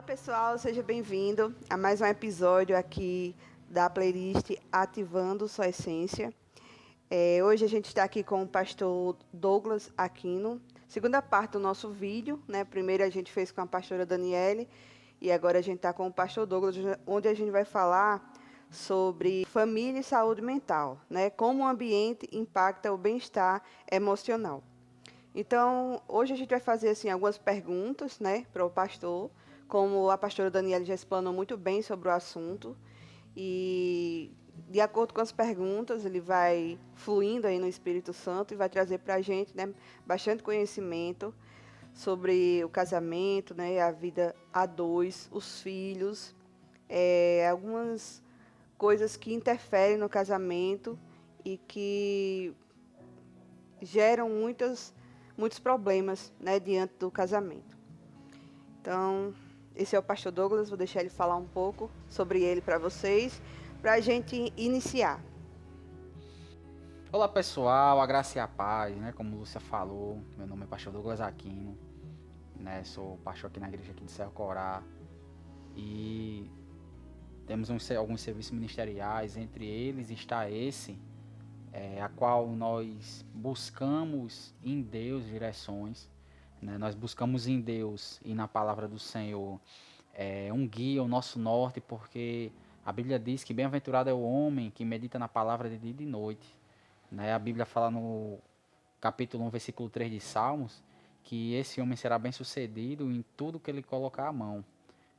Pessoal, seja bem-vindo a mais um episódio aqui da playlist Ativando Sua Essência. Hoje a gente está aqui com o pastor Douglas Aquino. Segunda parte do nosso vídeo, né? Primeiro a gente fez com a pastora Daniele e agora a gente está com o pastor Douglas, onde a gente vai falar sobre família e saúde mental, né? Como o ambiente impacta o bem-estar emocional. Então, hoje a gente vai fazer assim algumas perguntas, né, para o pastor, como a pastora Daniela já explanou muito bem sobre o assunto, e de acordo com as perguntas, ele vai fluindo aí no Espírito Santo e vai trazer para a gente, né, bastante conhecimento sobre o casamento, né, a vida a dois, os filhos, algumas coisas que interferem no casamento e que geram muitos problemas, né, diante do casamento. Então, esse é o pastor Douglas, vou deixar ele falar um pouco sobre ele para vocês, para a gente iniciar. Olá pessoal, a graça e a paz, né? Como Lúcia falou, meu nome é pastor Douglas Aquino, né? Sou pastor aqui na igreja aqui de Serra Corá e temos alguns serviços ministeriais, entre eles está esse, a qual nós buscamos em Deus direções, né? Nós buscamos em Deus e na palavra do Senhor um guia, o nosso norte, porque a Bíblia diz que bem-aventurado é o homem que medita na palavra de dia e de noite. Né? A Bíblia fala no capítulo 1, versículo 3 de Salmos, que esse homem será bem sucedido em tudo que ele colocar a mão.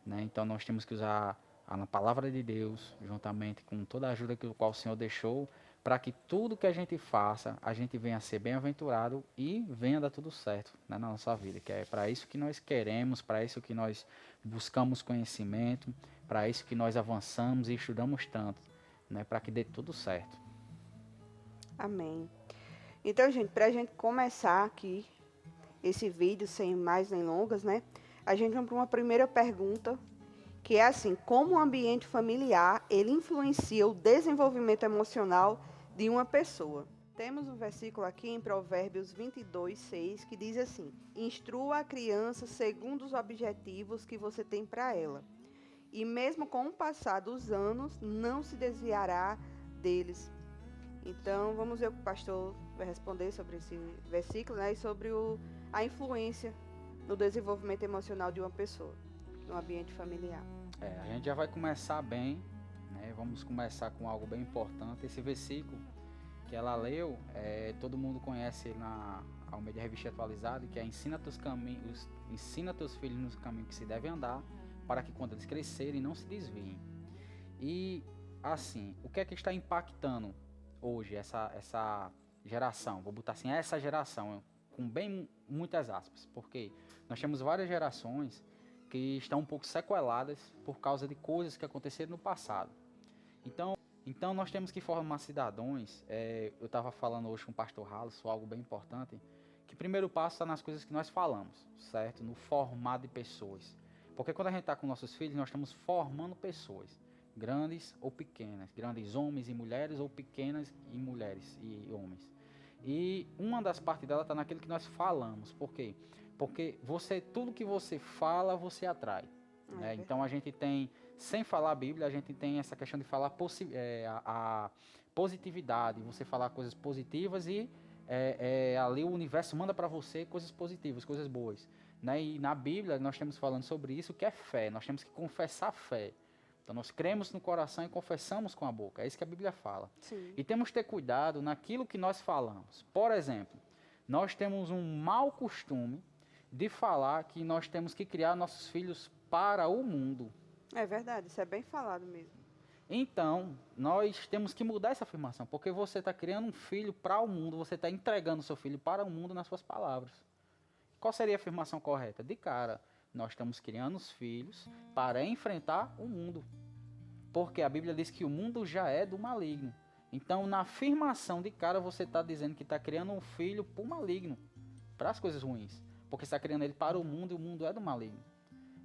Né? Então nós temos que usar a palavra de Deus, juntamente com toda a ajuda que o qual o Senhor deixou, para que tudo que a gente faça, a gente venha a ser bem-aventurado e venha dar tudo certo, né, na nossa vida. Que é para isso que nós queremos, para isso que nós buscamos conhecimento, para isso que nós avançamos e estudamos tanto, né, para que dê tudo certo. Amém. Então, gente, para a gente começar aqui esse vídeo sem mais nem longas, né? A gente vai para uma primeira pergunta, que é assim: como o ambiente familiar ele influencia o desenvolvimento emocional de uma pessoa? Temos um versículo aqui em Provérbios 22:6 que diz assim: instrua a criança segundo os objetivos que você tem para ela, e mesmo com o passar dos anos, não se desviará deles. Então, vamos ver o que o pastor vai responder sobre esse versículo, né, e sobre a influência no desenvolvimento emocional de uma pessoa, no ambiente familiar. A gente já vai começar bem, né? Vamos começar com algo bem importante. Esse versículo que ela leu, todo mundo conhece ele na Almeida Revista Atualizada, que é ensina teus filhos no caminho que se deve andar, para que quando eles crescerem não se desviem. E assim, o que é que está impactando hoje essa geração? Vou botar assim, essa geração, com bem muitas aspas, porque nós temos várias gerações que estão um pouco sequeladas por causa de coisas que aconteceram no passado. Então nós temos que formar cidadãos. Eu estava falando hoje com o pastor Halles, algo bem importante, que o primeiro passo está nas coisas que nós falamos, certo? No formar de pessoas. Porque quando a gente está com nossos filhos, nós estamos formando pessoas, grandes ou pequenas, grandes homens e mulheres ou pequenas e mulheres e homens. E uma das partes dela está naquilo que nós falamos. Por quê? Porque tudo que você fala, você atrai. Né? Então a gente tem, sem falar a Bíblia, a gente tem essa questão de falar a positividade, você falar coisas positivas e ali o universo manda para você coisas positivas, coisas boas. Né? E na Bíblia nós temos falando sobre isso, que é fé, nós temos que confessar a fé. Então nós cremos no coração e confessamos com a boca, é isso que a Bíblia fala. Sim. E temos que ter cuidado naquilo que nós falamos. Por exemplo, nós temos um mau costume de falar que nós temos que criar nossos filhos para o mundo. É verdade, isso é bem falado mesmo. Então, nós temos que mudar essa afirmação, porque você está criando um filho para o mundo, você está entregando seu filho para o mundo nas suas palavras. Qual seria a afirmação correta? De cara, nós estamos criando os filhos para enfrentar o mundo. Porque a Bíblia diz que o mundo já é do maligno. Então, na afirmação de cara, você está dizendo que está criando um filho para o maligno, para as coisas ruins. Porque você está criando ele para o mundo e o mundo é do maligno.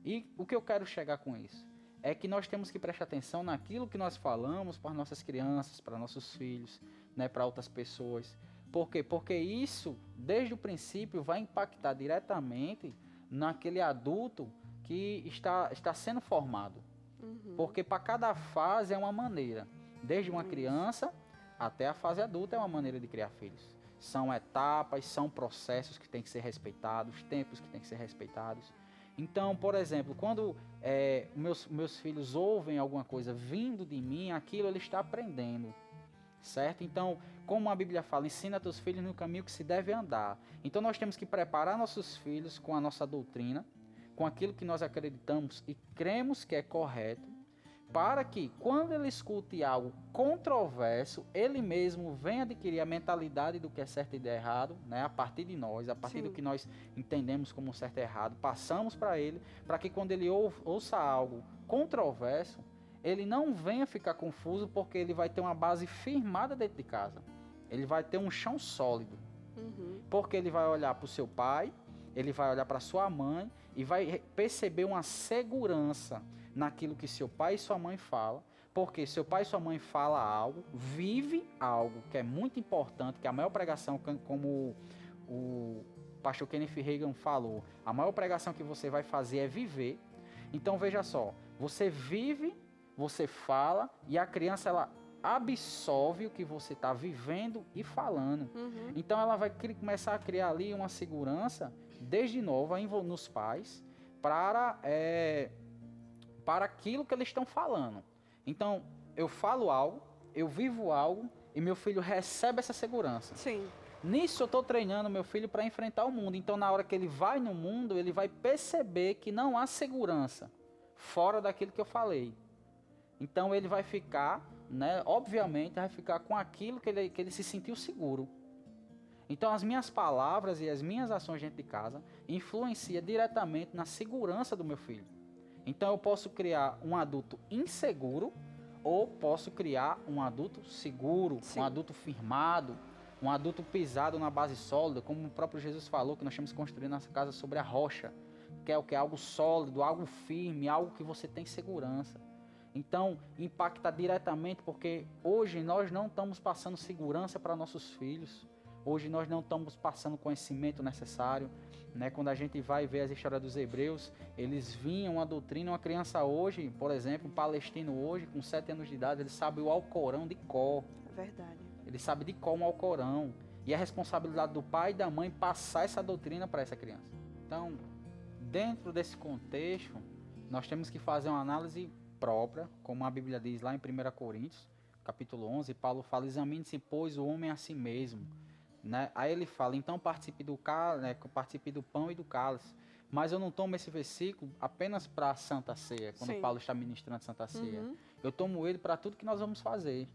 E o que eu quero chegar com isso? É que nós temos que prestar atenção naquilo que nós falamos para nossas crianças, para nossos filhos, né, para outras pessoas. Por quê? Porque isso, desde o princípio, vai impactar diretamente naquele adulto que está sendo formado. Uhum. Porque para cada fase é uma maneira. Desde uma criança até a fase adulta é uma maneira de criar filhos. São etapas, são processos que têm que ser respeitados, tempos que têm que ser respeitados. Então, por exemplo, quando meus filhos ouvem alguma coisa vindo de mim, aquilo ele está aprendendo, certo? Então, como a Bíblia fala, ensina teus filhos no caminho que se deve andar. Então, nós temos que preparar nossos filhos com a nossa doutrina, com aquilo que nós acreditamos e cremos que é correto, para que, quando ele escute algo controverso, ele mesmo venha adquirir a mentalidade do que é certo e do errado, né? A partir de nós, a partir do que nós entendemos como certo e errado, passamos para ele, para que quando ele ouça algo controverso, ele não venha ficar confuso, porque ele vai ter uma base firmada dentro de casa. Ele vai ter um chão sólido. Porque ele vai olhar para o seu pai, ele vai olhar para sua mãe e vai perceber uma segurança naquilo que seu pai e sua mãe falam, porque seu pai e sua mãe falam algo, vive algo que é muito importante, que é a maior pregação, como o pastor Kenneth Reagan falou, a maior pregação que você vai fazer é viver. Então veja só, você vive, você fala e a criança ela absorve o que você está vivendo e falando. Então ela vai começar a criar ali uma segurança desde nova nos pais para aquilo que eles estão falando. Então, eu falo algo, eu vivo algo e meu filho recebe essa segurança. Sim. Nisso eu estou treinando meu filho para enfrentar o mundo. Então, na hora que ele vai no mundo, ele vai perceber que não há segurança fora daquilo que eu falei. Então, ele vai ficar, né, obviamente, vai ficar com aquilo que ele se sentiu seguro. Então, as minhas palavras e as minhas ações dentro de casa influenciam diretamente na segurança do meu filho. Então eu posso criar um adulto inseguro ou posso criar um adulto seguro, um adulto firmado, um adulto pisado na base sólida, como o próprio Jesus falou, que nós temos que construir nossa casa sobre a rocha, que é o que? Algo sólido, algo firme, algo que você tem segurança. Então impacta diretamente, porque hoje nós não estamos passando segurança para nossos filhos. Hoje nós não estamos passando o conhecimento necessário, né? Quando a gente vai ver as histórias dos hebreus, eles vinham a doutrina. Uma criança hoje, por exemplo, um palestino hoje, com 7 anos de idade, ele sabe o Alcorão de cor. É verdade. Ele sabe de cor um Alcorão. E é a responsabilidade do pai e da mãe passar essa doutrina para essa criança. Então, dentro desse contexto, nós temos que fazer uma análise própria, como a Bíblia diz lá em 1 Coríntios, capítulo 11, Paulo fala, examine-se, pois, o homem a si mesmo. Né? Aí ele fala, então participe do pão e do cálice. Mas eu não tomo esse versículo apenas para a Santa Ceia, quando Paulo está ministrando Santa Ceia. Eu tomo ele para tudo que nós vamos fazer.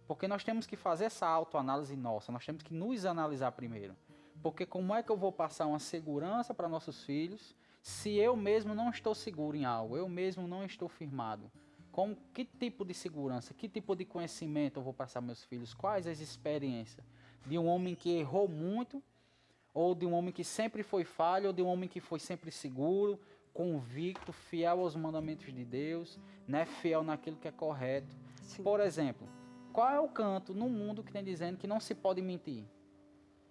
Porque nós temos que fazer essa autoanálise nossa, nós temos que nos analisar primeiro. Porque como é que eu vou passar uma segurança para nossos filhos se eu mesmo não estou seguro em algo, eu mesmo não estou firmado? Que tipo de segurança, que tipo de conhecimento eu vou passar aos meus filhos? Quais as experiências? De um homem que errou muito, ou de um homem que sempre foi falho, ou de um homem que foi sempre seguro, convicto, fiel aos mandamentos de Deus, né? Fiel naquilo que é correto. Sim. Por exemplo, qual é o canto no mundo que tem dizendo que não se pode mentir?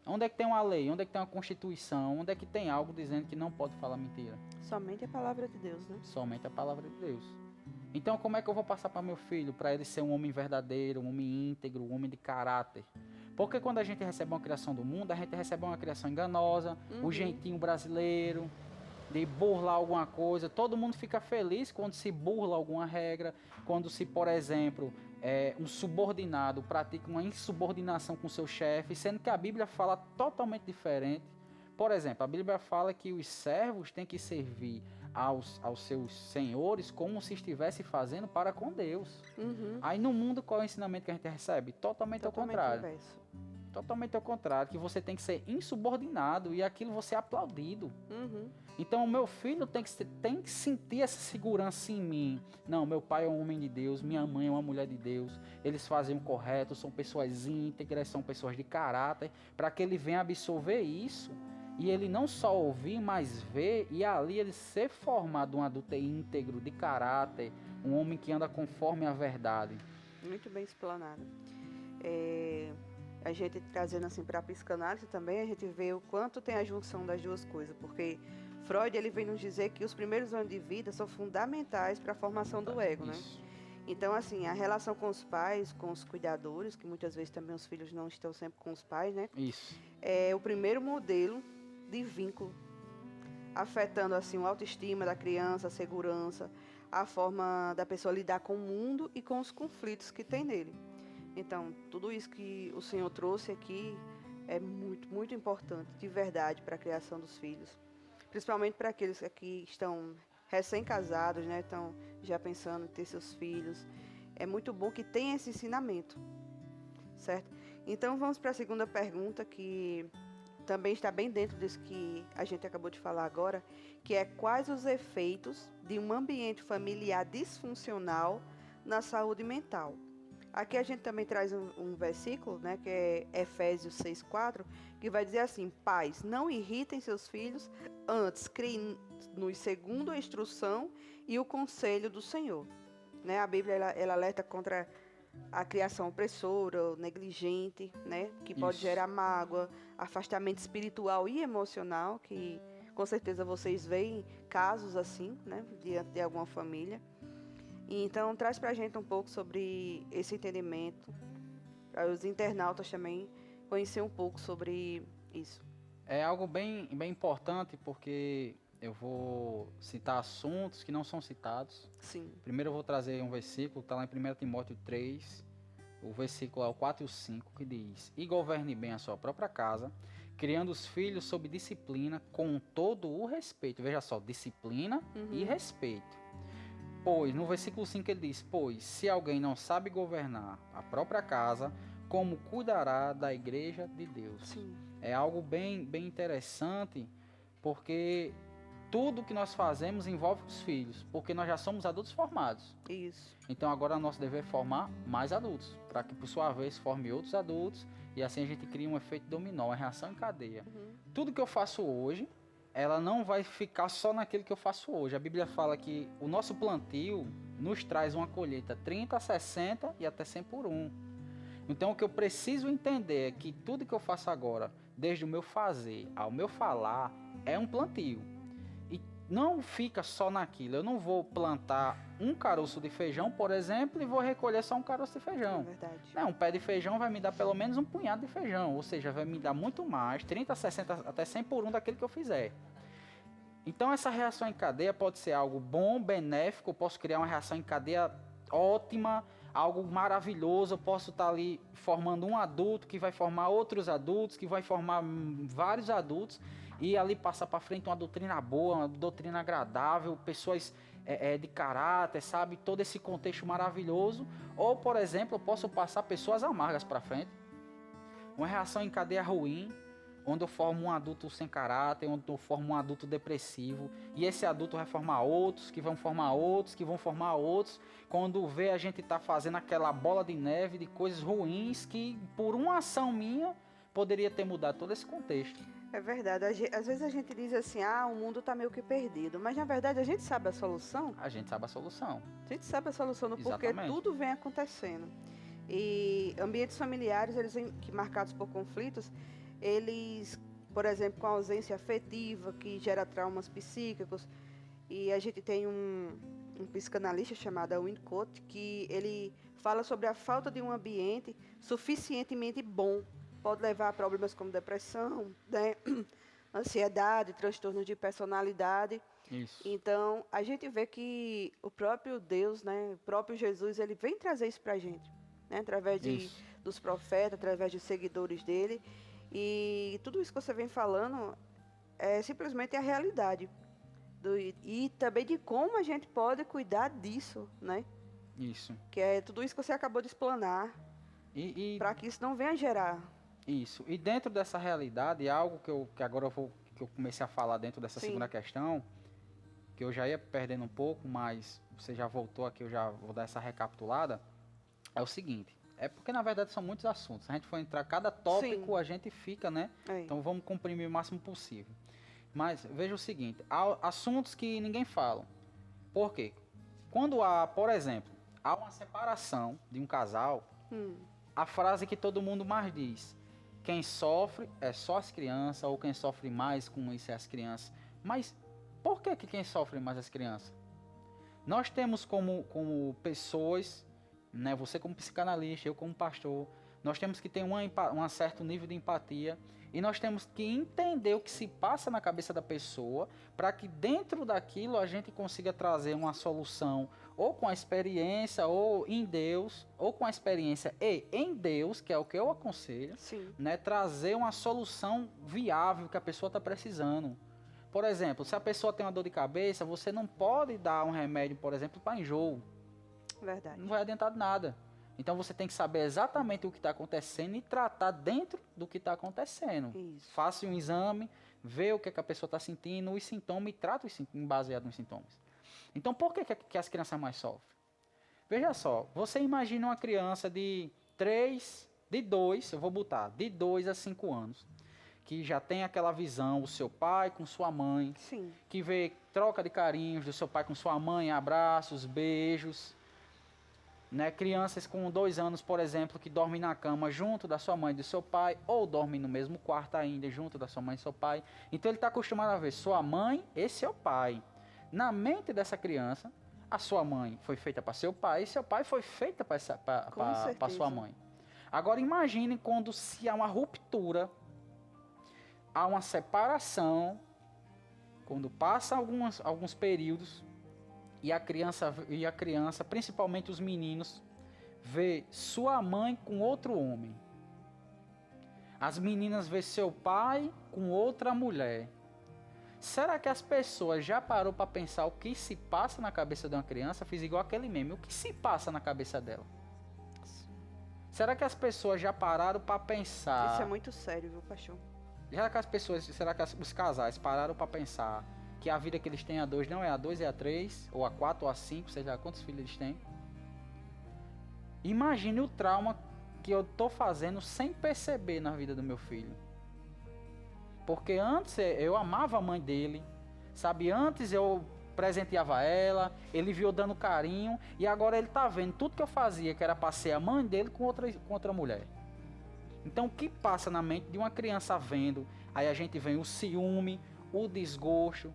Onde é que tem uma lei? Onde é que tem uma constituição? Onde é que tem algo dizendo que não pode falar mentira? Somente a palavra de Deus, né? Somente a palavra de Deus. Então, como é que eu vou passar para meu filho, para ele ser um homem verdadeiro, um homem íntegro, um homem de caráter? Porque quando a gente recebe uma criação do mundo, a gente recebe uma criação enganosa, o jeitinho brasileiro, de burlar alguma coisa. Todo mundo fica feliz quando se burla alguma regra, quando se, por exemplo, um subordinado pratica uma insubordinação com seu chefe, sendo que a Bíblia fala totalmente diferente. Por exemplo, a Bíblia fala que os servos têm que servir aos seus senhores como se estivesse fazendo para com Deus. Aí no mundo, qual é o ensinamento que a gente recebe? Totalmente ao contrário. Inverso. Totalmente ao contrário, que você tem que ser insubordinado e aquilo você é aplaudido. Então o meu filho tem que sentir essa segurança em mim. Não, meu pai é um homem de Deus, minha mãe é uma mulher de Deus, eles fazem o correto, são pessoas íntegras, são pessoas de caráter, para que ele venha absorver isso. E ele não só ouvir, mas ver, e ali ele ser formado um adulto íntegro, de caráter, um homem que anda conforme a verdade. Muito bem explanado. A gente trazendo assim para a psicanálise também, a gente vê o quanto tem a junção das duas coisas, porque Freud ele vem nos dizer que os primeiros anos de vida são fundamentais para a formação do ego, né? Isso. Então, assim, a relação com os pais, com os cuidadores, que muitas vezes também os filhos não estão sempre com os pais, né? Isso. É o primeiro modelo de vínculo, afetando, assim, a autoestima da criança, a segurança, a forma da pessoa lidar com o mundo e com os conflitos que tem nele. Então, tudo isso que o Senhor trouxe aqui é muito, muito importante, de verdade, para a criação dos filhos. Principalmente para aqueles que estão recém-casados, né? Estão já pensando em ter seus filhos. É muito bom que tenha esse ensinamento, certo? Então, vamos para a segunda pergunta, que também está bem dentro disso que a gente acabou de falar agora, que é quais os efeitos de um ambiente familiar disfuncional na saúde mental. Aqui a gente também traz um versículo, né, que é Efésios 6:4, que vai dizer assim: pais, não irritem seus filhos, antes criem-nos segundo a instrução e o conselho do Senhor. Né? A Bíblia ela alerta contra a criação opressora, ou negligente, né, que pode Isso. gerar mágoa, afastamento espiritual e emocional, que com certeza vocês veem casos assim, né, diante de alguma família. Então, traz pra gente um pouco sobre esse entendimento, para os internautas também conhecer um pouco sobre isso. É algo bem, bem importante, porque eu vou citar assuntos que não são citados. Sim. Primeiro eu vou trazer um versículo, está lá em 1 Timóteo 3, o versículo é o 4 e o 5, que diz: e governe bem a sua própria casa, criando os filhos sob disciplina, com todo o respeito. Veja só, disciplina e respeito. Pois, no versículo 5 ele diz: pois, se alguém não sabe governar a própria casa, como cuidará da igreja de Deus? Sim. É algo bem, bem interessante, porque tudo que nós fazemos envolve os filhos, porque nós já somos adultos formados. Isso. Então agora nosso dever é formar mais adultos, para que por sua vez forme outros adultos, e assim a gente cria um efeito dominó, uma reação em cadeia. Tudo que eu faço hoje, ela não vai ficar só naquilo que eu faço hoje. A Bíblia fala que o nosso plantio nos traz uma colheita 30, 60 e até 100 por um. Então o que eu preciso entender é que tudo que eu faço agora, desde o meu fazer ao meu falar, é um plantio. E não fica só naquilo. Eu não vou plantar um caroço de feijão, por exemplo, e vou recolher só um caroço de É feijão. verdade. Não, um pé de feijão vai me dar pelo menos um punhado de feijão, ou seja, vai me dar muito mais, 30, 60, até 100 por um daquilo que eu fizer. Então essa reação em cadeia pode ser algo bom, benéfico, eu posso criar uma reação em cadeia ótima, algo maravilhoso, eu posso estar ali formando um adulto que vai formar outros adultos, que vai formar vários adultos, e ali passar para frente uma doutrina boa, uma doutrina agradável, pessoas de caráter, sabe, todo esse contexto maravilhoso. Ou, por exemplo, eu posso passar pessoas amargas para frente, uma reação em cadeia ruim, onde eu formo um adulto sem caráter, onde eu formo um adulto depressivo, e esse adulto vai formar outros, que vão formar outros, que vão formar outros. Quando vê, a gente está fazendo aquela bola de neve de coisas ruins que, por uma ação minha, poderia ter mudado todo esse contexto. É verdade. Às vezes a gente diz assim, o mundo está meio que perdido. Mas, na verdade, a gente sabe a solução. A gente sabe a solução. A gente sabe a solução do porquê Exatamente. tudo vem acontecendo. E ambientes familiares, que marcados por conflitos, eles, por exemplo, com a ausência afetiva, que gera traumas psíquicos. E a gente tem um psicanalista chamado Winnicott, que ele fala sobre a falta de um ambiente suficientemente bom. Pode levar a problemas como depressão, né? Ansiedade, transtornos de personalidade. Isso. Então, a gente vê que o próprio Deus, né, o próprio Jesus, ele vem trazer isso pra gente, né, através dos profetas, através dos seguidores dele. E tudo isso que você vem falando é simplesmente a realidade. E também de como a gente pode cuidar disso, né? Isso. Que é tudo isso que você acabou de explanar, para que isso não venha gerar. Isso. E dentro dessa realidade, algo que agora que eu comecei a falar dentro dessa segunda questão, que eu já ia perdendo um pouco, mas você já voltou aqui, eu já vou dar essa recapitulada, é o seguinte. É porque, na verdade, são muitos assuntos. Se a gente for entrar cada tópico, a gente fica, né? Então, vamos comprimir o máximo possível. Mas, veja o seguinte. Há assuntos que ninguém fala. Por quê? Quando há, por exemplo, há uma separação de um casal, a frase que todo mundo mais diz: quem sofre é só as crianças, ou quem sofre mais com isso é as crianças. Mas Por que quem sofre mais as crianças? Nós temos como pessoas, né, você como psicanalista, eu como pastor, nós temos que ter um certo nível de empatia e nós temos que entender o que se passa na cabeça da pessoa para que dentro daquilo a gente consiga trazer uma solução ou com a experiência ou em Deus, ou com a experiência e em Deus, que é o que eu aconselho, né, trazer uma solução viável que a pessoa está precisando. Por exemplo, se a pessoa tem uma dor de cabeça, você não pode dar um remédio, por exemplo, para enjoo. Verdade. Não vai adiantar de nada. Então você tem que saber exatamente o que está acontecendo e tratar dentro do que está acontecendo. Isso. Faça um exame, vê o que a pessoa está sentindo, os sintomas e trata os sintomas baseado nos sintomas. Então por que as crianças mais sofrem? Veja só, você imagina uma criança de 2 a 5 anos, que já tem aquela visão, o seu pai com sua mãe, Sim. que vê troca de carinhos do seu pai com sua mãe, abraços, beijos, né? Crianças com 2 anos, por exemplo, que dormem na cama junto da sua mãe e do seu pai, ou dormem no mesmo quarto ainda, junto da sua mãe e seu pai. Então ele está acostumado a ver sua mãe e seu pai. Na mente dessa criança, a sua mãe foi feita para seu pai e seu pai foi feita para sua mãe. Agora imagine quando se há uma ruptura, há uma separação, quando passa alguns períodos e a criança, principalmente os meninos, vê sua mãe com outro homem. As meninas vê seu pai com outra mulher. Será que as pessoas já parou para pensar o que se passa na cabeça de uma criança? Fiz igual aquele meme. O que se passa na cabeça dela? Será que as pessoas já pararam para pensar? Isso é muito sério, viu, pastor? Será que os casais pararam para pensar que a vida que eles têm a 2 não é a 2, é a 3, ou a 4, ou a 5, seja lá quantos filhos eles têm? Imagine o trauma que eu tô fazendo sem perceber na vida do meu filho. Porque antes eu amava a mãe dele, sabe? Antes eu presenteava ela, ele viu dando carinho, e agora ele tá vendo tudo que eu fazia, que era para ser a mãe dele com outra mulher. Então o que passa na mente de uma criança vendo? Aí a gente vem o ciúme, o desgosto,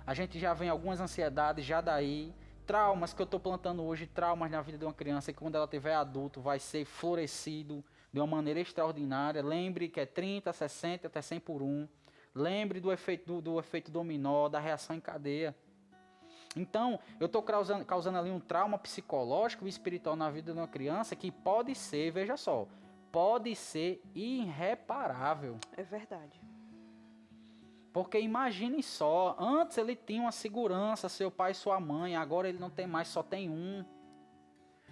a gente já vem algumas ansiedades já daí, traumas que eu estou plantando hoje, traumas na vida de uma criança que quando ela tiver adulto vai ser florescido de uma maneira extraordinária. Lembre que é 30, 60, até 100 por 1. Lembre do efeito dominó, da reação em cadeia. Então, eu estou causando ali um trauma psicológico e espiritual na vida de uma criança que pode ser, veja só, pode ser irreparável. É verdade. Porque imagine só, antes ele tinha uma segurança, seu pai e sua mãe, agora ele não tem mais, só tem um.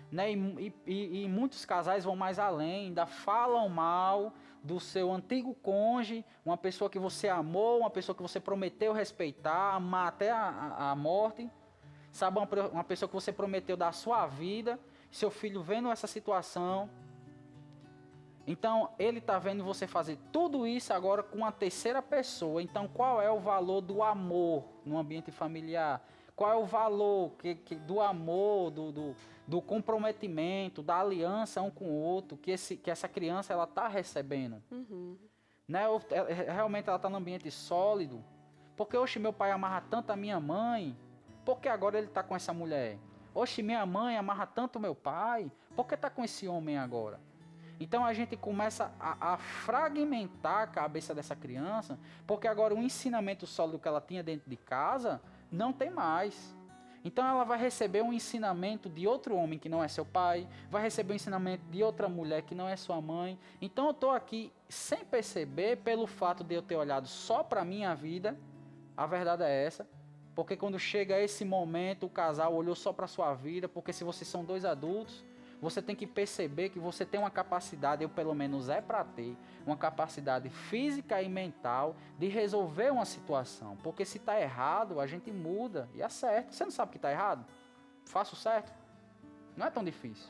Né? E muitos casais vão mais além, ainda falam mal do seu antigo cônjuge, uma pessoa que você amou, uma pessoa que você prometeu respeitar, amar até a morte, sabe, uma pessoa que você prometeu dar a sua vida, seu filho vendo essa situação. Então, ele está vendo você fazer tudo isso agora com uma terceira pessoa. Então, qual é o valor do amor no ambiente familiar? Qual é o valor do amor, do comprometimento, da aliança um com o outro, que essa criança está recebendo? Uhum. Né? Realmente ela está num ambiente sólido. Porque, oxe, meu pai amarra tanto a minha mãe, por que agora ele está com essa mulher? Oxe, minha mãe amarra tanto meu pai, por que está com esse homem agora? Então a gente começa a fragmentar a cabeça dessa criança, porque agora o ensinamento sólido que ela tinha dentro de casa não tem mais. Então ela vai receber um ensinamento de outro homem que não é seu pai, vai receber um ensinamento de outra mulher que não é sua mãe. Então eu estou aqui sem perceber, pelo fato de eu ter olhado só para a minha vida, a verdade é essa, porque quando chega esse momento o casal olhou só para a sua vida, porque se vocês são 2 adultos, você tem que perceber que você tem uma capacidade, eu pelo menos para ter, uma capacidade física e mental de resolver uma situação. Porque se está errado, a gente muda e acerta. Você não sabe que está errado? Faça o certo. Não é tão difícil.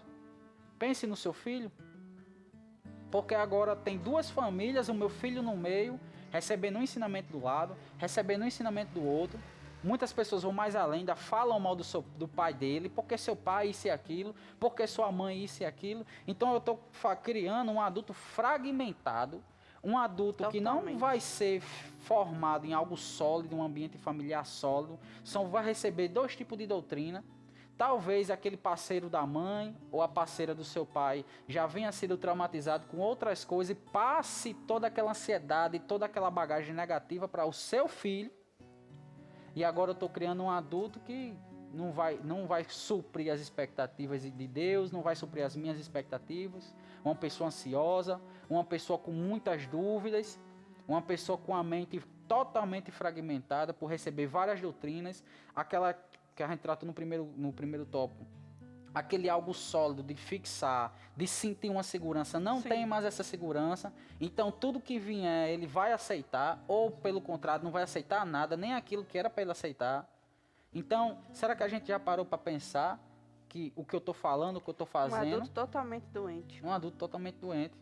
Pense no seu filho. Porque agora tem 2 famílias, o meu filho no meio, recebendo um ensinamento do lado, recebendo um ensinamento do outro. Muitas pessoas vão mais além, ainda falam mal do pai dele, porque seu pai isso e aquilo, porque sua mãe isso e aquilo. Então eu estou criando um adulto fragmentado, Um adulto que não vai ser formado em algo sólido, um ambiente familiar sólido, só vai receber 2 tipos de doutrina. Talvez aquele parceiro da mãe ou a parceira do seu pai já venha sido traumatizado com outras coisas e passe toda aquela ansiedade, toda aquela bagagem negativa para o seu filho. E agora eu estou criando um adulto que não vai suprir as expectativas de Deus, não vai suprir as minhas expectativas. Uma pessoa ansiosa, uma pessoa com muitas dúvidas, uma pessoa com a mente totalmente fragmentada por receber várias doutrinas, aquela que a gente trata no primeiro tópico, aquele algo sólido de fixar, de sentir uma segurança, não tem mais essa segurança, então tudo que vier ele vai aceitar, ou pelo contrário, não vai aceitar nada, nem aquilo que era para ele aceitar. Então, será que a gente já parou para pensar que o que eu estou falando, o que eu estou fazendo... Um adulto totalmente doente. Um adulto totalmente doente.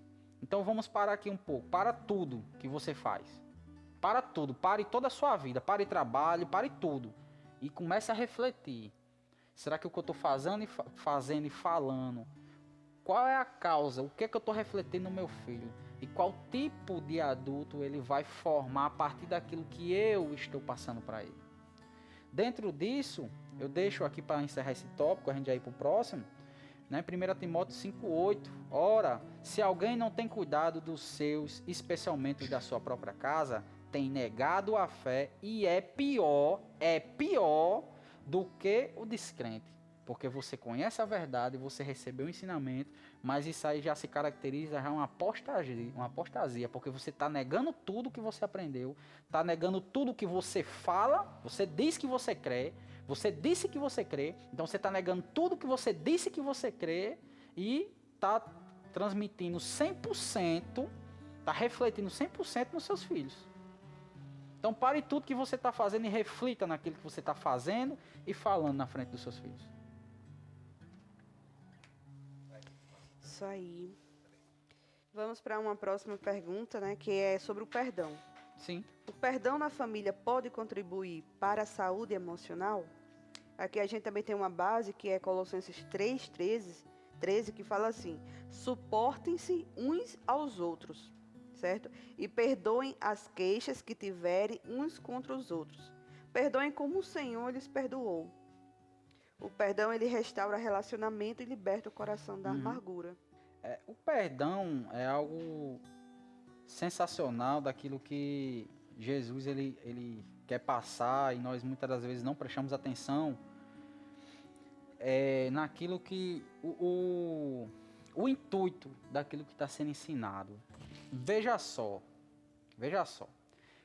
Então vamos parar aqui um pouco, para tudo que você faz. Para tudo, pare toda a sua vida, pare trabalho, pare tudo. E comece a refletir. Será que o que eu estou fazendo e falando, qual é a causa? O que é que eu estou refletindo no meu filho? E qual tipo de adulto ele vai formar a partir daquilo que eu estou passando para ele? Dentro disso, eu deixo aqui para encerrar esse tópico, a gente já ir para o próximo, né? 1 Timóteo 5,8. Ora, se alguém não tem cuidado dos seus, especialmente da sua própria casa, tem negado a fé e é pior do que o descrente. Porque você conhece a verdade, você recebeu o ensinamento, mas isso aí já se caracteriza já uma apostasia, porque você está negando tudo que você aprendeu, está negando tudo que você fala, você diz que você crê, você disse que você crê, então você está negando tudo que você disse que você crê e está transmitindo 100%, está refletindo 100% nos seus filhos. Então pare tudo que você está fazendo e reflita naquilo que você está fazendo e falando na frente dos seus filhos. Isso aí. Vamos para uma próxima pergunta, né, que é sobre o perdão. Sim. O perdão na família pode contribuir para a saúde emocional? Aqui a gente também tem uma base que é Colossenses 3:13, que fala assim: suportem-se uns aos outros, certo? E perdoem as queixas que tiverem uns contra os outros. Perdoem como o Senhor lhes perdoou. O perdão, ele restaura relacionamento e liberta o coração da amargura. O perdão é algo sensacional daquilo que Jesus ele quer passar e nós muitas das vezes não prestamos atenção naquilo que o intuito daquilo que está sendo ensinado. Veja só,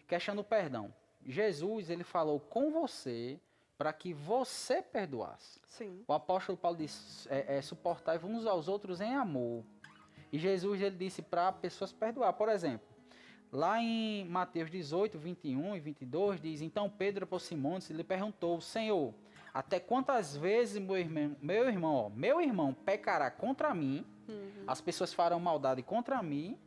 questão do perdão. Jesus ele falou com você para que você perdoasse. Sim. O apóstolo Paulo diz, suportai uns aos outros em amor. E Jesus ele disse para pessoas perdoar. Por exemplo, lá em Mateus 18, 21 e 22, diz: então Pedro aproximou-se e lhe perguntou: Senhor, até quantas vezes meu irmão pecará contra mim, as pessoas farão maldade contra mim,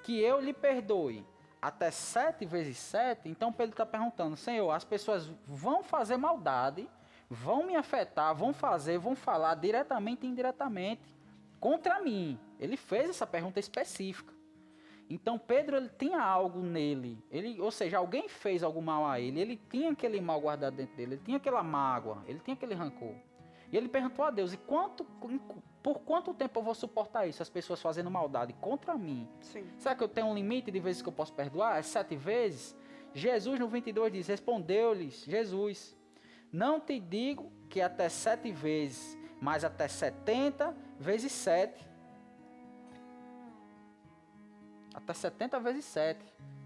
que eu lhe perdoe? Até 7 vezes 7? Então Pedro está perguntando: Senhor, as pessoas vão fazer maldade, vão me afetar, vão falar diretamente e indiretamente contra mim. Ele fez essa pergunta específica. Então Pedro ele tinha algo nele, ou seja, alguém fez algo mal a ele tinha aquele mal guardado dentro dele, ele tinha aquela mágoa, ele tinha aquele rancor. E ele perguntou a Deus: por quanto tempo eu vou suportar isso? As pessoas fazendo maldade contra mim. Sim. Será que eu tenho um limite de vezes que eu posso perdoar? É 7 vezes? Jesus no 22 diz: respondeu-lhes Jesus: não te digo que até 7 vezes, mas até 70 vezes 7. Até 70 vezes 7.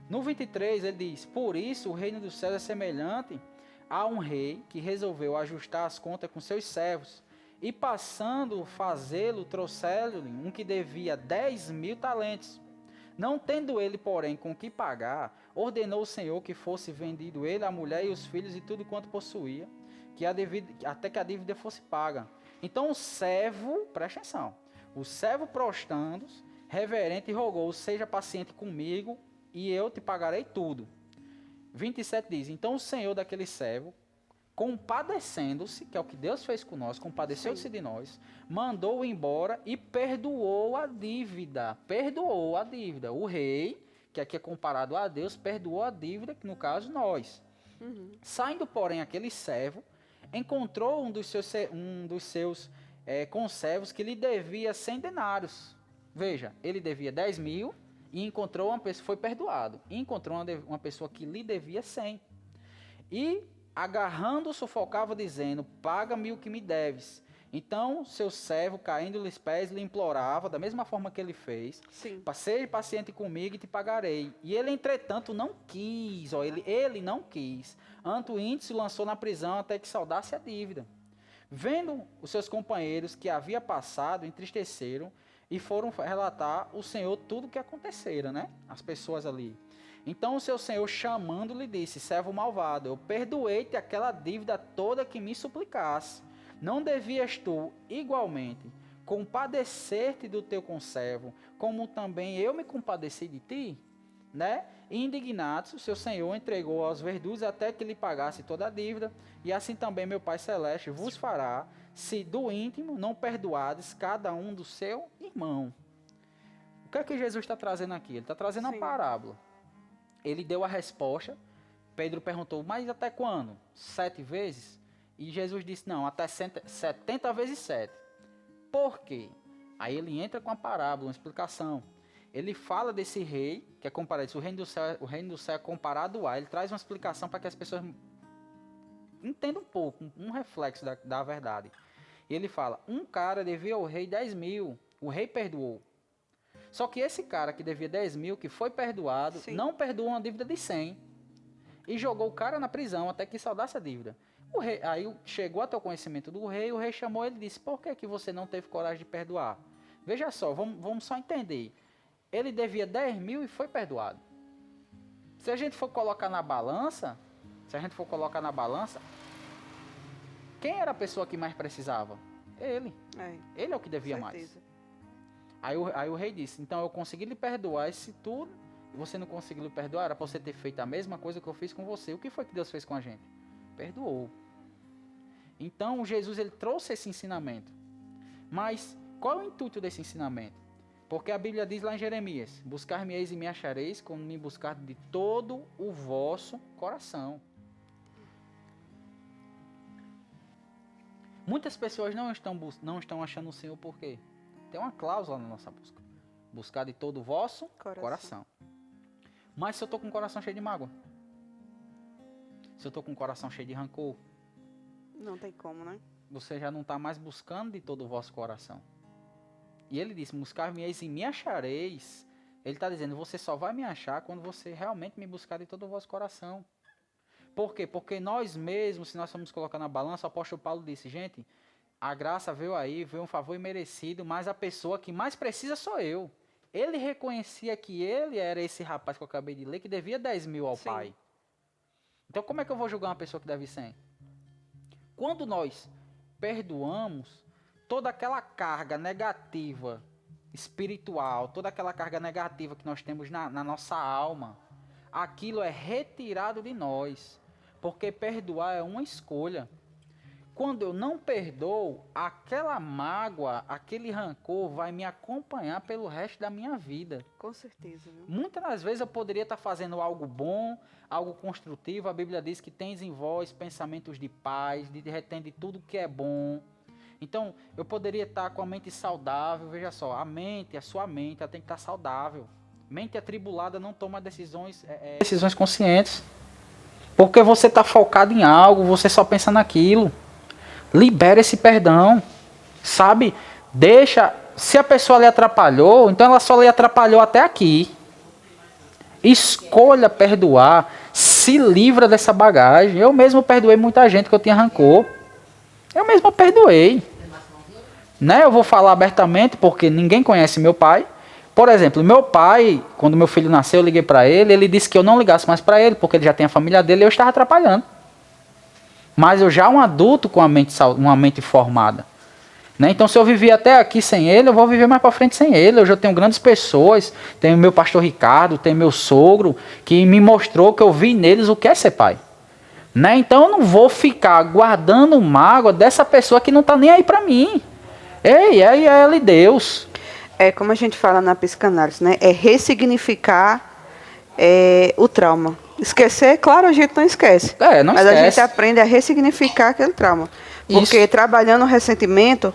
No 23 ele diz: por isso o reino dos céus é semelhante a um rei que resolveu ajustar as contas com seus servos, e passando fazê-lo, trouxeram-lhe um que devia 10.000 talentos. Não tendo ele, porém, com que pagar, ordenou o Senhor que fosse vendido ele, a mulher e os filhos e tudo quanto possuía, até que a dívida fosse paga. Então o servo, presta atenção, o servo prostrando-se, reverente, rogou: seja paciente comigo e eu te pagarei tudo. 27 diz: então o Senhor daquele servo, compadecendo-se, que é o que Deus fez com nós, compadeceu-se de nós, mandou-o embora e perdoou a dívida. O rei que aqui é comparado a Deus, perdoou a dívida, que no caso nós. Saindo, porém, aquele servo, encontrou um dos seus conservos que lhe devia 100 denários. Veja, ele devia 10 mil e encontrou uma pessoa, foi perdoado, e encontrou uma pessoa que lhe devia 100. E, agarrando, sufocava, dizendo, paga-me o que me deves. Então, seu servo, caindo-lhe os pés, lhe implorava, da mesma forma que ele fez, seja paciente comigo e te pagarei. E ele, entretanto, não quis, ele não quis. Antuíndio se lançou na prisão até que saudasse a dívida. Vendo os seus companheiros que havia passado, entristeceram e foram relatar ao Senhor tudo o que acontecera, né? As pessoas ali. Então o seu senhor, chamando-lhe, disse, servo malvado, eu perdoei-te aquela dívida toda que me suplicasse. Não devias tu, igualmente, compadecer-te do teu conservo, como também eu me compadeci de ti? Né? E indignados, o seu senhor entregou aos verdugos até que lhe pagasse toda a dívida, e assim também meu Pai Celeste vos fará, se do íntimo não perdoades cada um do seu irmão. O que é que Jesus está trazendo aqui? Ele está trazendo uma parábola. Ele deu a resposta. Pedro perguntou, mas até quando? 7 vezes? E Jesus disse, não, até 70 vezes 7. Por quê? Aí ele entra com a parábola, uma explicação. Ele fala desse rei, que é comparado, o reino do céu é comparado a, ele traz uma explicação para que as pessoas entendam um pouco, um reflexo da verdade. E ele fala, um cara devia ao rei 10 mil, o rei perdoou. Só que esse cara que devia 10 mil, que foi perdoado, não perdoou uma dívida de 100. E jogou o cara na prisão até que saudasse a dívida. O rei, aí chegou até o conhecimento do rei, o rei chamou ele e disse, por que você não teve coragem de perdoar? Veja só, vamos só entender. Ele devia 10 mil e foi perdoado. Se a gente for colocar na balança, quem era a pessoa que mais precisava? Ele. Ele é o que devia mais. Aí o rei disse, então eu consegui lhe perdoar esse tudo, e você não conseguiu lhe perdoar, era para você ter feito a mesma coisa que eu fiz com você. O que foi que Deus fez com a gente? Perdoou. Então Jesus ele trouxe esse ensinamento. Mas qual é o intuito desse ensinamento? Porque a Bíblia diz lá em Jeremias, buscar-me-eis e me achareis quando me buscar de todo o vosso coração. Muitas pessoas não estão achando o Senhor por quê? Tem uma cláusula na nossa busca. Buscar de todo o vosso coração. Mas se eu estou com o coração cheio de mágoa? Se eu estou com o coração cheio de rancor? Não tem como, né? Você já não está mais buscando de todo o vosso coração. E ele disse, buscar-me-eis e me achareis. Ele está dizendo, você só vai me achar quando você realmente me buscar de todo o vosso coração. Por quê? Porque nós mesmos, se nós formos colocar na balança, o apóstolo Paulo disse, gente, a graça veio aí, veio um favor imerecido, mas a pessoa que mais precisa sou eu. Ele reconhecia que ele era esse rapaz que eu acabei de ler, que devia 10 mil ao pai. Então como é que eu vou julgar uma pessoa que deve 100? Quando nós perdoamos, toda aquela carga negativa espiritual, toda aquela carga negativa que nós temos na nossa alma, aquilo é retirado de nós. Porque perdoar é uma escolha. Quando eu não perdoo, aquela mágoa, aquele rancor vai me acompanhar pelo resto da minha vida. Com certeza. Viu? Muitas das vezes eu poderia estar fazendo algo bom, algo construtivo. A Bíblia diz que tens em vós pensamentos de paz, retém de tudo que é bom. Então, eu poderia estar com a mente saudável. Veja só, a sua mente, ela tem que estar saudável. Mente atribulada não toma decisões conscientes. Porque você está focado em algo, você só pensa naquilo. Libera esse perdão, sabe? Deixa, se a pessoa lhe atrapalhou, então ela só lhe atrapalhou até aqui. Escolha perdoar, se livra dessa bagagem. Eu mesmo perdoei muita gente que eu tinha rancor. Eu mesmo perdoei. Né? Eu vou falar abertamente porque ninguém conhece meu pai. Por exemplo, meu pai, quando meu filho nasceu, eu liguei para ele, ele disse que eu não ligasse mais para ele, porque ele já tem a família dele e eu estava atrapalhando. Mas eu já um adulto com uma mente formada. Né? Então, se eu vivi até aqui sem ele, eu vou viver mais para frente sem ele. Eu já tenho grandes pessoas, tenho meu pastor Ricardo, tenho meu sogro, que me mostrou que eu vi neles o que é ser pai. Né? Então, eu não vou ficar guardando mágoa dessa pessoa que não está nem aí para mim. Ei, é ela e Deus. É como a gente fala na psicanálise, né? É ressignificar o trauma. Esquecer, claro, a gente não esquece. Não mas esquece. a gente aprende a ressignificar aquele trauma. Porque Isso. trabalhando o ressentimento,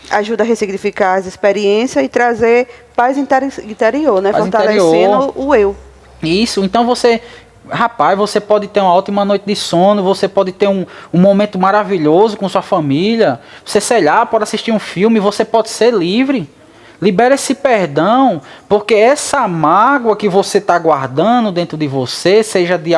ajuda a ressignificar as experiências e trazer paz interior, né? Paz Fortalecendo interior. o eu. Isso, então rapaz, você pode ter uma ótima noite de sono, você pode ter um momento maravilhoso com sua família, você, sei lá, pode assistir um filme, você pode ser livre. Libera esse perdão, porque essa mágoa que você está guardando dentro de você, seja de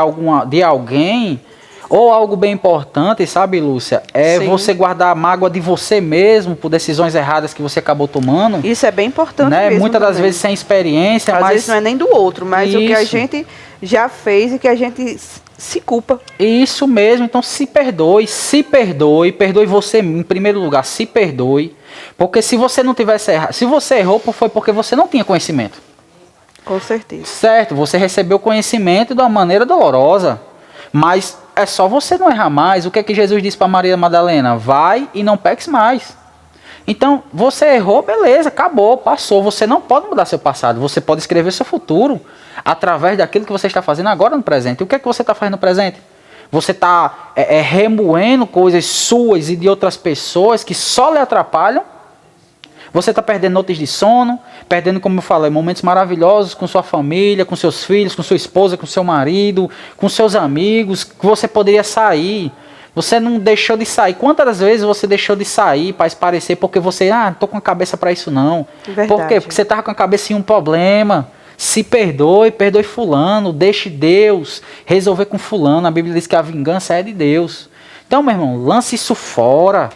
alguém, ou algo bem importante, sabe, Lúcia? Sim. Você guardar a mágoa de você mesmo por decisões erradas que você acabou tomando. Isso é bem importante né? mesmo. Muitas das também. vezes sem experiência, Às mas... vezes não é nem do outro, mas o que a Isso. gente já fez e que a gente se culpa. Isso mesmo, então se perdoe você em primeiro lugar, se perdoe, porque se você não tivesse errado, se você errou, foi porque você não tinha conhecimento. Com certeza. Certo, você recebeu conhecimento de uma maneira dolorosa, mas é só você não errar mais. O que é que Jesus disse para Maria Madalena? Vai e não peques mais. Então, você errou, beleza, acabou, passou. Você não pode mudar seu passado, você pode escrever seu futuro através daquilo que você está fazendo agora no presente. E o que é que você está fazendo no presente? Você está remoendo coisas suas e de outras pessoas que só lhe atrapalham. Você está perdendo noites de sono, perdendo, como eu falei, momentos maravilhosos com sua família, com seus filhos, com sua esposa, com seu marido, com seus amigos, que você poderia sair. Você não deixou de sair. Quantas vezes você deixou de sair para esparecer porque você, não estou com a cabeça para isso não. Verdade. Por quê? Porque você estava com a cabeça em um problema. Se perdoe fulano, deixe Deus resolver com fulano. A Bíblia diz que a vingança é de Deus. Então, meu irmão, lance isso fora.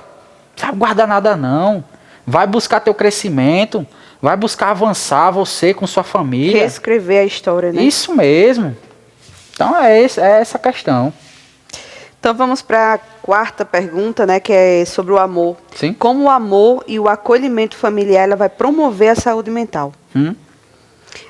Não sabe guardar nada não. Vai buscar teu crescimento. Vai buscar avançar você com sua família. Reescrever a história, né? Isso mesmo. Então é essa a questão. Então vamos para a quarta pergunta, né, que é sobre o amor. Sim. Como o amor e o acolhimento familiar ela vai promover a saúde mental?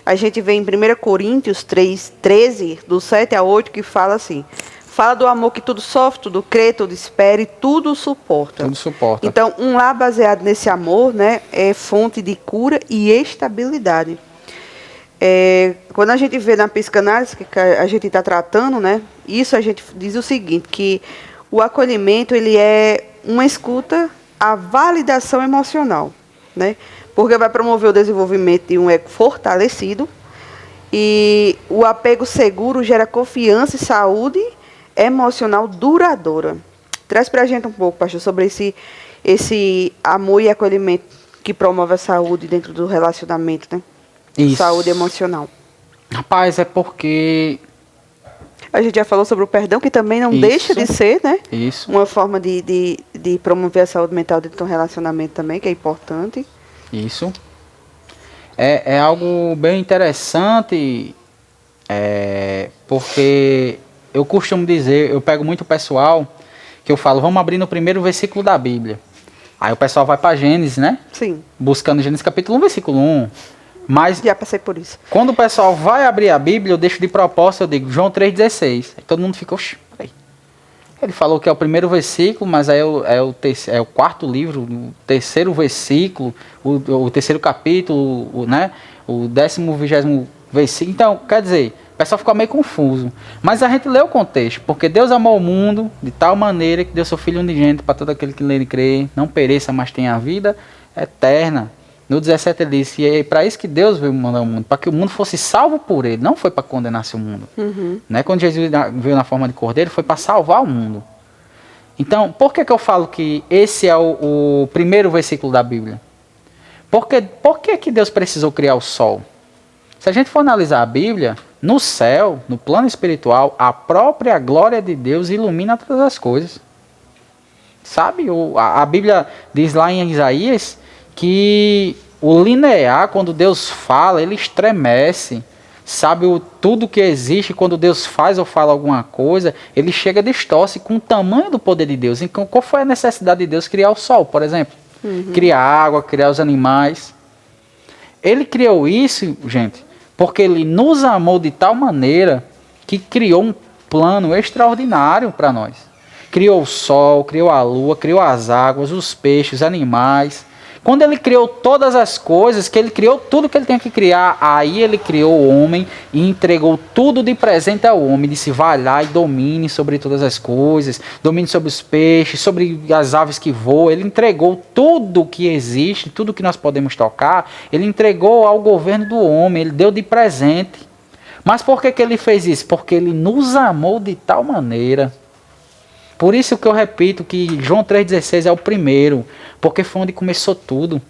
A gente vê em 1 Coríntios 3:13, do 7 a 8, que fala assim: fala do amor que tudo sofre, tudo crê, tudo espera e tudo suporta. Tudo suporta. Então, um lar baseado nesse amor, né, é fonte de cura e estabilidade. Quando a gente vê na psicanálise que a gente está tratando, né, isso a gente diz o seguinte, que o acolhimento ele é uma escuta à validação emocional, né, porque vai promover o desenvolvimento de um ego fortalecido e o apego seguro gera confiança e saúde emocional duradoura. Traz para a gente um pouco, pastor, sobre esse amor e acolhimento que promove a saúde dentro do relacionamento, né? Isso. Saúde emocional. Rapaz, é porque... A gente já falou sobre o perdão, que também não Isso. deixa de ser, né? Isso. Uma forma de promover a saúde mental dentro de um relacionamento também, que é importante. Isso. É algo bem interessante, porque eu costumo dizer, eu pego muito pessoal, que eu falo, vamos abrir no primeiro versículo da Bíblia. Aí o pessoal vai para Gênesis, né? Sim. Buscando Gênesis capítulo 1, versículo 1. Mas Já passei por isso. quando o pessoal vai abrir a Bíblia, eu deixo de propósito, eu digo João 3,16. Aí todo mundo fica, oxi, peraí. Ele falou que é o primeiro versículo, mas aí é o quarto livro, o terceiro versículo, o terceiro capítulo, né? O 10º, 20º versículo. Então, quer dizer, o pessoal fica meio confuso. Mas a gente lê o contexto, porque Deus amou o mundo de tal maneira que deu seu Filho unigênito para todo aquele que nele crê, não pereça, mas tenha a vida eterna. No 17 ele disse, e é para isso que Deus veio mandar o mundo, para que o mundo fosse salvo por ele, não foi para condenar-se o mundo. Né? Quando Jesus veio na forma de cordeiro, foi para salvar o mundo. Então, por que eu falo que esse é o primeiro versículo da Bíblia? Por que Deus precisou criar o sol? Se a gente for analisar a Bíblia, no céu, no plano espiritual, a própria glória de Deus ilumina todas as coisas. Sabe? A Bíblia diz lá em Isaías que o linear, quando Deus fala, ele estremece. Sabe, tudo que existe, quando Deus faz ou fala alguma coisa, ele chega distorce com o tamanho do poder de Deus. Então, qual foi a necessidade de Deus criar o sol, por exemplo? Criar água, criar os animais. Ele criou isso, gente, porque ele nos amou de tal maneira que criou um plano extraordinário para nós. Criou o sol, criou a lua, criou as águas, os peixes, os animais. Quando ele criou todas as coisas, que ele criou tudo que ele tinha que criar, aí ele criou o homem e entregou tudo de presente ao homem. Disse, vai lá e domine sobre todas as coisas, domine sobre os peixes, sobre as aves que voam. Ele entregou tudo que existe, tudo que nós podemos tocar, ele entregou ao governo do homem, ele deu de presente. Mas por que ele fez isso? Porque ele nos amou de tal maneira. Por isso que eu repito que João 3,16 é o primeiro, porque foi onde começou tudo.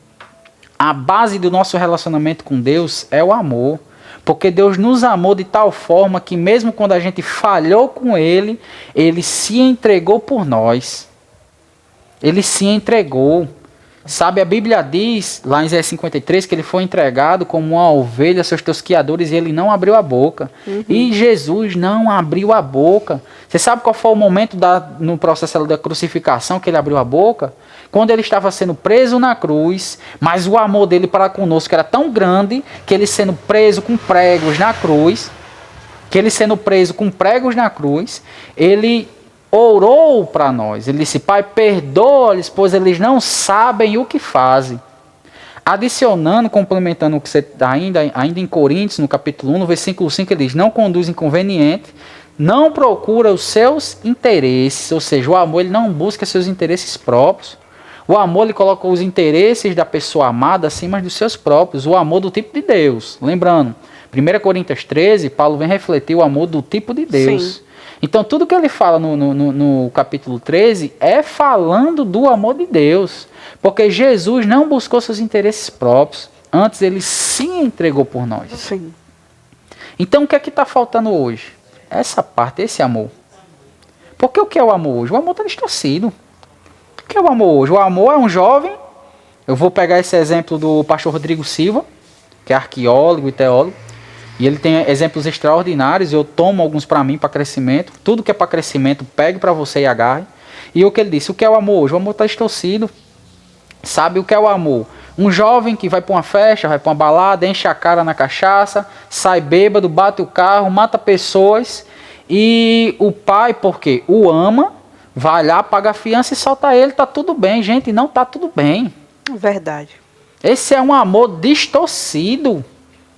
A base do nosso relacionamento com Deus é o amor. Porque Deus nos amou de tal forma que mesmo quando a gente falhou com Ele, Ele se entregou por nós. Ele se entregou. Sabe, a Bíblia diz, lá em Isaías 53, que ele foi entregado como uma ovelha aos seus tosquiadores e ele não abriu a boca. E Jesus não abriu a boca. Você sabe qual foi o momento no processo da crucificação que ele abriu a boca? Quando ele estava sendo preso na cruz, mas o amor dele para conosco era tão grande que ele sendo preso com pregos na cruz, ele orou para nós. Ele disse, Pai, perdoa-lhes, pois eles não sabem o que fazem. Adicionando, complementando o que você ainda em Coríntios, no capítulo 1, no versículo 5, ele diz, não conduz inconveniente, não procura os seus interesses, ou seja, o amor ele não busca seus interesses próprios. O amor ele coloca os interesses da pessoa amada acima dos seus próprios, o amor do tipo de Deus. Lembrando, 1 Coríntios 13, Paulo vem refletir o amor do tipo de Deus. Sim. Então, tudo que ele fala no capítulo 13 é falando do amor de Deus. Porque Jesus não buscou seus interesses próprios. Antes, ele se entregou por nós. Sim. Então, o que é que está faltando hoje? Essa parte, esse amor. Porque o que é o amor hoje? O amor está distorcido. O que é o amor hoje? O amor é um jovem. Eu vou pegar esse exemplo do pastor Rodrigo Silva, que é arqueólogo e teólogo. E ele tem exemplos extraordinários, eu tomo alguns para mim, para crescimento. Tudo que é para crescimento, pegue para você e agarre. E o que ele disse, o que é o amor hoje? O amor está distorcido. Sabe o que é o amor? Um jovem que vai para uma festa, vai para uma balada, enche a cara na cachaça, sai bêbado, bate o carro, mata pessoas. E o pai, porque o ama, vai lá, paga a fiança e solta ele, está tudo bem. Gente, não está tudo bem. Verdade. Esse é um amor distorcido.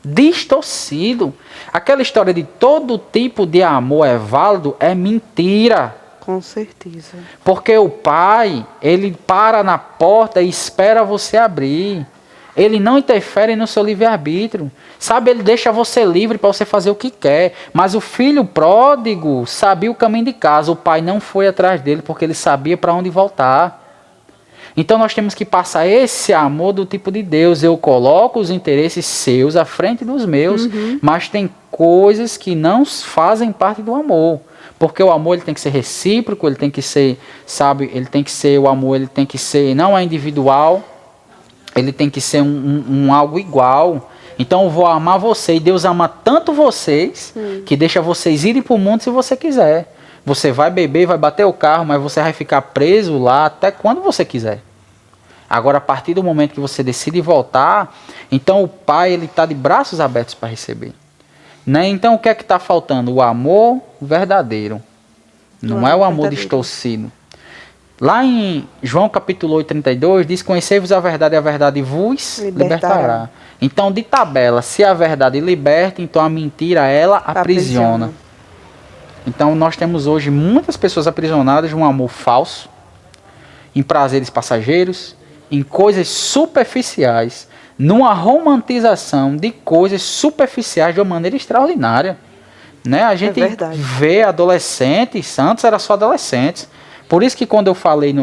Distorcido. Aquela história de todo tipo de amor é válido é mentira. Com certeza. Porque o pai, ele para na porta e espera você abrir. Ele não interfere no seu livre-arbítrio. Sabe, ele deixa você livre para você fazer o que quer. Mas o filho pródigo sabia o caminho de casa. O pai não foi atrás dele porque ele sabia para onde voltar. Então nós temos que passar esse amor do tipo de Deus. Eu coloco os interesses seus à frente dos meus, mas tem coisas que não fazem parte do amor. Porque o amor ele tem que ser recíproco, ele tem que ser, sabe, ele tem que ser, o amor ele tem que ser, não é individual, ele tem que ser um algo igual. Então eu vou amar você e Deus ama tanto vocês que deixa vocês irem para o mundo se você quiser. Você vai beber, vai bater o carro, mas você vai ficar preso lá até quando você quiser. Agora, a partir do momento que você decide voltar, então o pai ele está de braços abertos para receber. Né? Então, o que é que está faltando? O amor verdadeiro. Não é o amor distorcido. Lá em João capítulo 8, 32, diz, conhecei-vos a verdade vos libertará. Então, de tabela, se a verdade liberta, então a mentira, ela aprisiona. Então, nós temos hoje muitas pessoas aprisionadas de um amor falso, em prazeres passageiros, em coisas superficiais, numa romantização de coisas superficiais de uma maneira extraordinária. Né? A gente vê adolescentes, antes era só adolescentes. Por isso que quando eu falei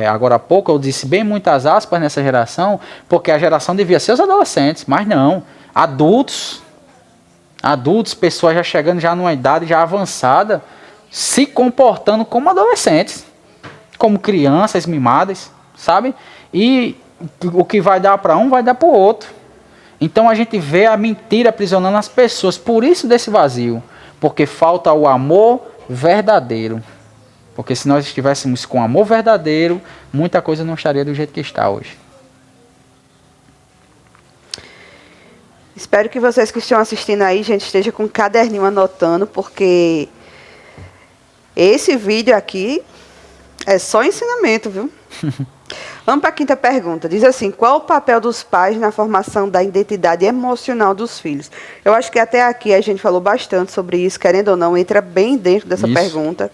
agora há pouco, eu disse bem muitas aspas nessa geração, porque a geração devia ser os adolescentes, mas não, adultos, pessoas já chegando já numa idade já avançada, se comportando como adolescentes, como crianças mimadas, sabe? E o que vai dar para um, vai dar para o outro. Então a gente vê a mentira aprisionando as pessoas, por isso desse vazio, porque falta o amor verdadeiro. Porque se nós estivéssemos com amor verdadeiro, muita coisa não estaria do jeito que está hoje. Espero que vocês que estão assistindo aí, gente, estejam com um caderninho anotando, porque esse vídeo aqui é só ensinamento, viu? Vamos para a quinta pergunta. Diz assim: qual o papel dos pais na formação da identidade emocional dos filhos? Eu acho que até aqui a gente falou bastante sobre isso, querendo ou não, entra bem dentro dessa pergunta.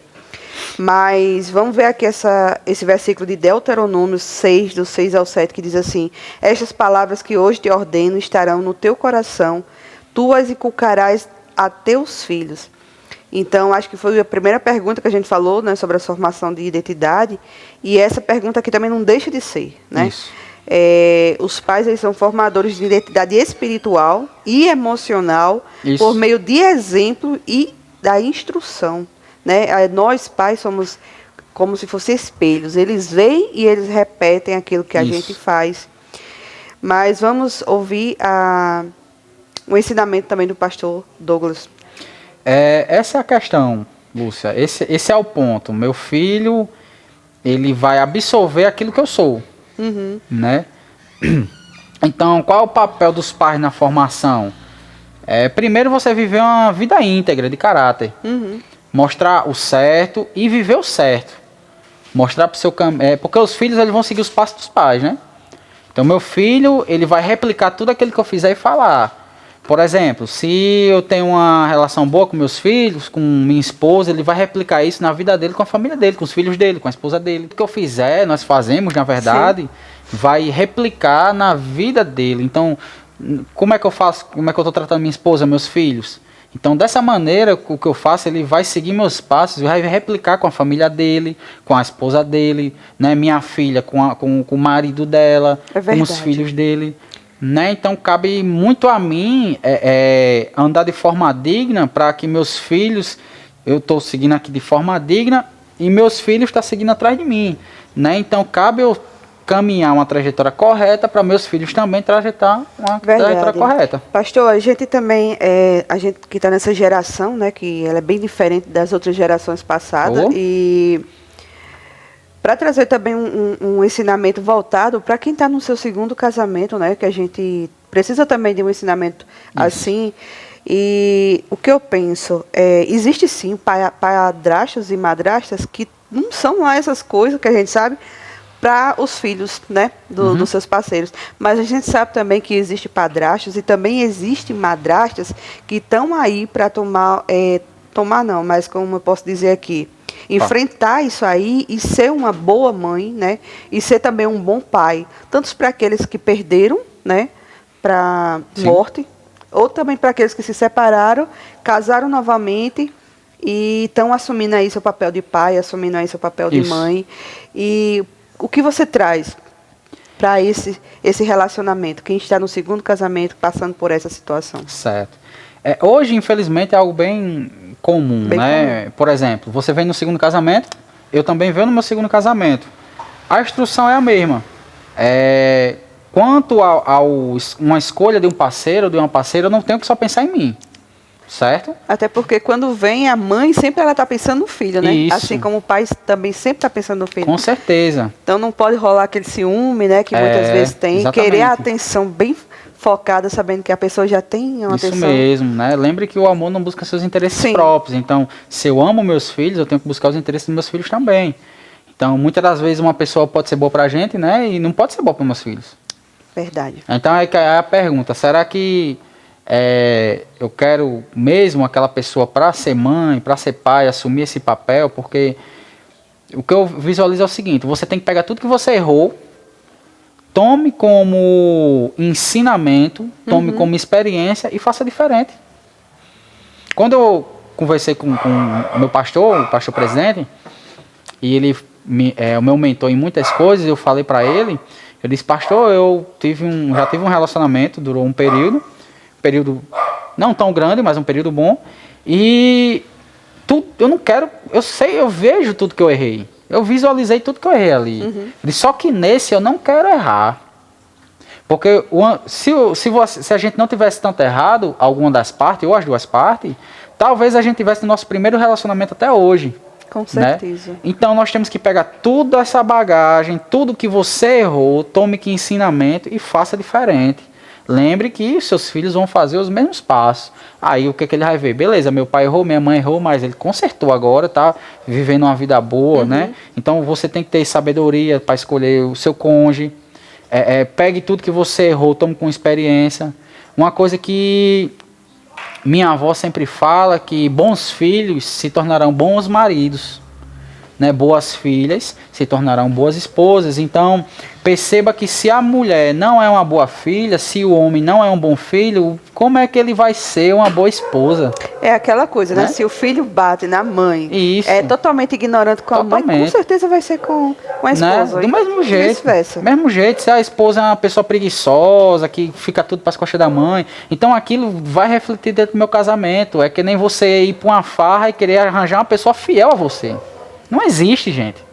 Mas vamos ver aqui esse versículo de Deuteronômio 6, do 6 ao 7, que diz assim: estas palavras que hoje te ordeno estarão no teu coração, tu as inculcarás a teus filhos. Então, acho que foi a primeira pergunta que a gente falou, né, sobre a formação de identidade. E essa pergunta aqui também não deixa de ser, né? Os pais, eles são formadores de identidade espiritual e emocional por meio de exemplo e da instrução, né? Nós, pais, somos como se fossem espelhos. Eles veem e eles repetem aquilo que a gente faz. Mas vamos ouvir o ensinamento também do pastor Douglas. Essa é a questão, Lúcia. Esse é o ponto. Meu filho, ele vai absorver aquilo que eu sou, né? Então, qual é o papel dos pais na formação? Primeiro, você viver uma vida íntegra, de caráter. Mostrar o certo e viver o certo. Mostrar para o seu caminho. Porque os filhos, eles vão seguir os passos dos pais, né? Então, meu filho, ele vai replicar tudo aquilo que eu fizer e falar. Por exemplo, se eu tenho uma relação boa com meus filhos, com minha esposa, ele vai replicar isso na vida dele, com a família dele, com os filhos dele, com a esposa dele. O que eu fizer, nós fazemos, na verdade, vai replicar na vida dele. Então, como é que eu faço? Como é que eu estou tratando minha esposa, meus filhos? Então, dessa maneira, o que eu faço, ele vai seguir meus passos, vai replicar com a família dele, com a esposa dele, né? Minha filha com o marido dela, com os filhos dele. Né? Então, cabe muito a mim andar de forma digna para que meus filhos, eu estou seguindo aqui de forma digna e meus filhos estão seguindo atrás de mim. Né? Então, cabe eu caminhar uma trajetória correta para meus filhos também trajetar uma trajetória correta. Pastor, a gente também, a gente que está nessa geração, né, que ela é bem diferente das outras gerações passadas, e para trazer também um ensinamento voltado para quem está no seu segundo casamento, né? Que a gente precisa também de um ensinamento assim. E o que eu penso, existe sim padrastos e madrastas que não são lá essas coisas que a gente sabe para os filhos, né? Dos seus parceiros. Mas a gente sabe também que existe padrastos e também existe madrastas que estão aí para mas como eu posso dizer aqui, enfrentar isso aí e ser uma boa mãe, né? E ser também um bom pai, tanto para aqueles que perderam, né, para morte, ou também para aqueles que se separaram, casaram novamente e estão assumindo aí seu papel de pai, assumindo aí seu papel de mãe. E o que você traz para esse relacionamento, quem está no segundo casamento passando por essa situação? Certo. Hoje, infelizmente, é algo bem comum, né? Comum. Por exemplo, você vem no segundo casamento, eu também venho no meu segundo casamento. A instrução é a mesma. Quanto a uma escolha de um parceiro ou de uma parceira, eu não tenho que só pensar em mim, certo? Até porque quando vem a mãe, sempre ela está pensando no filho, né? Isso. Assim como o pai também sempre está pensando no filho. Com certeza. Então não pode rolar aquele ciúme, né? Que muitas vezes tem. Exatamente. Querer a atenção bem focada, sabendo que a pessoa já tem uma atenção. Isso mesmo, né? Lembre que o amor não busca seus interesses próprios. Então, se eu amo meus filhos, eu tenho que buscar os interesses dos meus filhos também. Então, muitas das vezes uma pessoa pode ser boa pra gente, né? E não pode ser boa para meus filhos. Verdade. Então, aí é a pergunta, será que eu quero mesmo aquela pessoa para ser mãe, para ser pai, assumir esse papel? Porque o que eu visualizo é o seguinte, você tem que pegar tudo que você errou, tome como ensinamento, tome como experiência e faça diferente. Quando eu conversei com o meu pastor, o pastor presidente, e ele é o meu mentor em muitas coisas, eu falei para ele, eu disse, pastor, eu já tive um relacionamento, durou um período não tão grande, mas um período bom, e eu não quero, eu vejo tudo que eu errei. Eu visualizei tudo que eu errei ali. Só que nesse eu não quero errar. Porque se a gente não tivesse tanto errado, alguma das partes, ou as duas partes, talvez a gente tivesse no nosso primeiro relacionamento até hoje. Com certeza. Né? Então nós temos que pegar toda essa bagagem, tudo que você errou, tome que ensinamento e faça diferente. Lembre que seus filhos vão fazer os mesmos passos. Aí o que, que ele vai ver? Beleza, meu pai errou, minha mãe errou, mas ele consertou agora, tá vivendo uma vida boa, né? Então você tem que ter sabedoria para escolher o seu cônjuge. Pegue tudo que você errou, tome com experiência. Uma coisa que minha avó sempre fala, que bons filhos se tornarão bons maridos. Né, boas filhas se tornarão boas esposas. Então perceba que se a mulher não é uma boa filha, se o homem não é um bom filho, como é que ele vai ser uma boa esposa? É aquela coisa, né? Se o filho bate na mãe, Isso. é totalmente ignorante com a mãe, com certeza vai ser com a esposa. Né? Do mesmo jeito. Mesmo jeito, se a esposa é uma pessoa preguiçosa, que fica tudo para as costas da mãe, então aquilo vai refletir dentro do meu casamento. É que nem você ir para uma farra e querer arranjar uma pessoa fiel a você. Não existe, gente.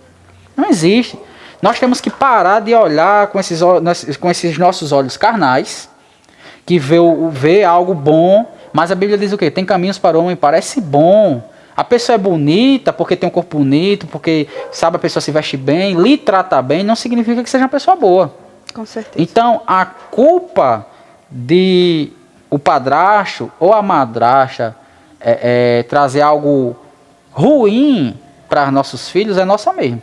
Não existe. Nós temos que parar de olhar com esses nossos olhos carnais, que vê algo bom, mas a Bíblia diz o quê? Tem caminhos para o homem, parece bom. A pessoa é bonita porque tem um corpo bonito, porque sabe a pessoa se veste bem, lhe trata bem, não significa que seja uma pessoa boa. Com certeza. Então, a culpa de o padrasto ou a madrasta trazer algo ruim para nossos filhos é nossa mesmo.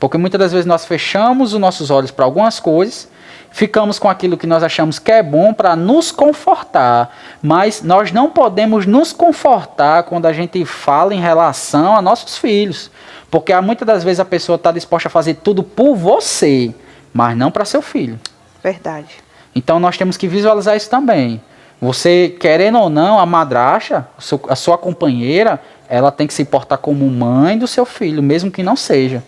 Porque muitas das vezes nós fechamos os nossos olhos para algumas coisas, ficamos com aquilo que nós achamos que é bom para nos confortar, mas nós não podemos nos confortar quando a gente fala em relação a nossos filhos. Porque muitas das vezes a pessoa está disposta a fazer tudo por você, mas não para seu filho. Verdade. Então nós temos que visualizar isso também. Você, querendo ou não, a madrasta, a sua companheira, ela tem que se portar como mãe do seu filho, mesmo que não seja.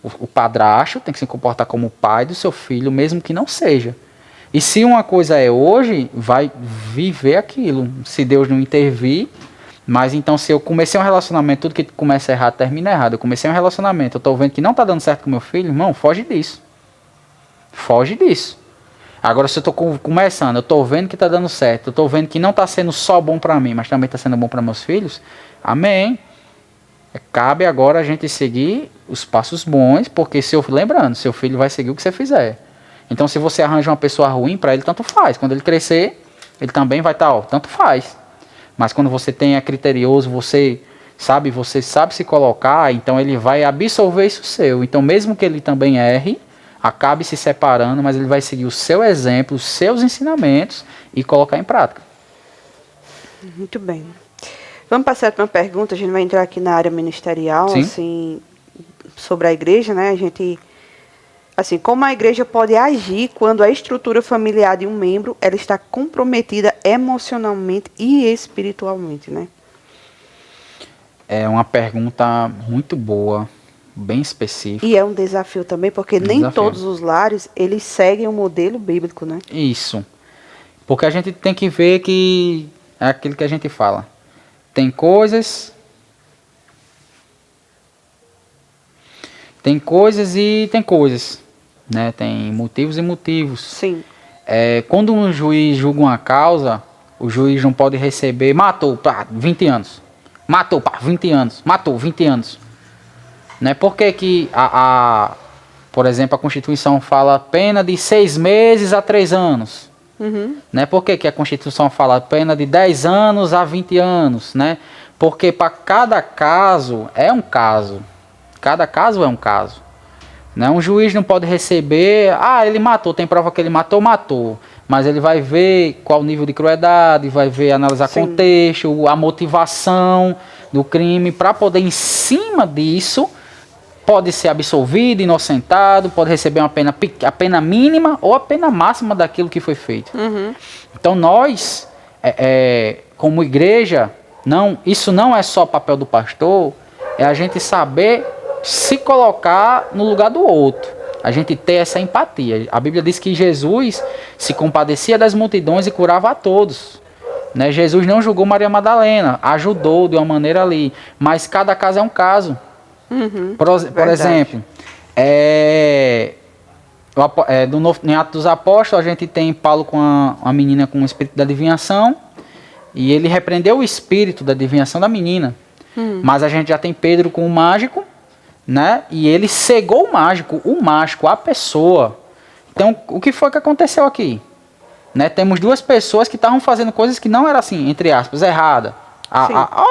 O padrasto tem que se comportar como pai do seu filho, mesmo que não seja. E se uma coisa é hoje, vai viver aquilo. Se Deus não intervir. Mas então, se eu comecei um relacionamento, tudo que começa errado, termina errado. Eu comecei um relacionamento, eu estou vendo que não está dando certo com meu filho, irmão, foge disso. Foge disso. Agora, se eu estou começando, eu estou vendo que está dando certo, eu estou vendo que não está sendo só bom para mim, mas também está sendo bom para meus filhos, amém. Cabe agora a gente seguir os passos bons, porque lembrando, seu filho vai seguir o que você fizer. Então, se você arranja uma pessoa ruim, para ele tanto faz. Quando ele crescer, ele também vai estar, tanto faz. Mas quando você é criterioso, você sabe se colocar, então ele vai absorver isso seu. Então, mesmo que ele também erre, acabe se separando, mas ele vai seguir o seu exemplo, os seus ensinamentos e colocar em prática. Muito bem. Vamos passar para uma pergunta, a gente vai entrar aqui na área ministerial, Sim. assim, sobre a igreja, né? A gente, assim, como a igreja pode agir quando a estrutura familiar de um membro, ela está comprometida emocionalmente e espiritualmente, né? É uma pergunta muito boa, bem específica. E é um desafio também, porque nem todos os lares, eles seguem o modelo bíblico, né? Isso. Porque a gente tem que ver que é aquilo que a gente fala. Tem coisas e tem coisas, né? Tem motivos e motivos. Sim. Quando um juiz julga uma causa, o juiz não pode receber, matou, 20 anos. Matou, 20 anos. Matou, 20 anos. Né? Por que que, por exemplo, a Constituição fala pena de 6 meses a 3 anos? Né? Por que que a Constituição fala pena de 10 anos a 20 anos? Né? Porque para cada caso é um caso. Cada caso é um caso. Né? Um juiz não pode receber, ele matou, tem prova que ele matou. Mas ele vai ver qual o nível de crueldade, vai ver, analisar contexto, a motivação do crime, para poder, em cima disso, pode ser absolvido, inocentado, pode receber a pena mínima ou a pena máxima daquilo que foi feito. Então nós, como igreja, isso não é só papel do pastor, é a gente saber se colocar no lugar do outro. A gente ter essa empatia. A Bíblia diz que Jesus se compadecia das multidões e curava a todos. Né? Jesus não julgou Maria Madalena, ajudou de uma maneira ali. Mas cada caso é um caso. Por exemplo, em Atos dos Apóstolos, a gente tem Paulo com uma menina com o espírito da adivinhação. E ele repreendeu o espírito da adivinhação da menina. Mas a gente já tem Pedro com o mágico. Né? E ele cegou o mágico, a pessoa. Então, o que foi que aconteceu aqui? Né? Temos duas pessoas que estavam fazendo coisas que não eram assim, entre aspas, errada.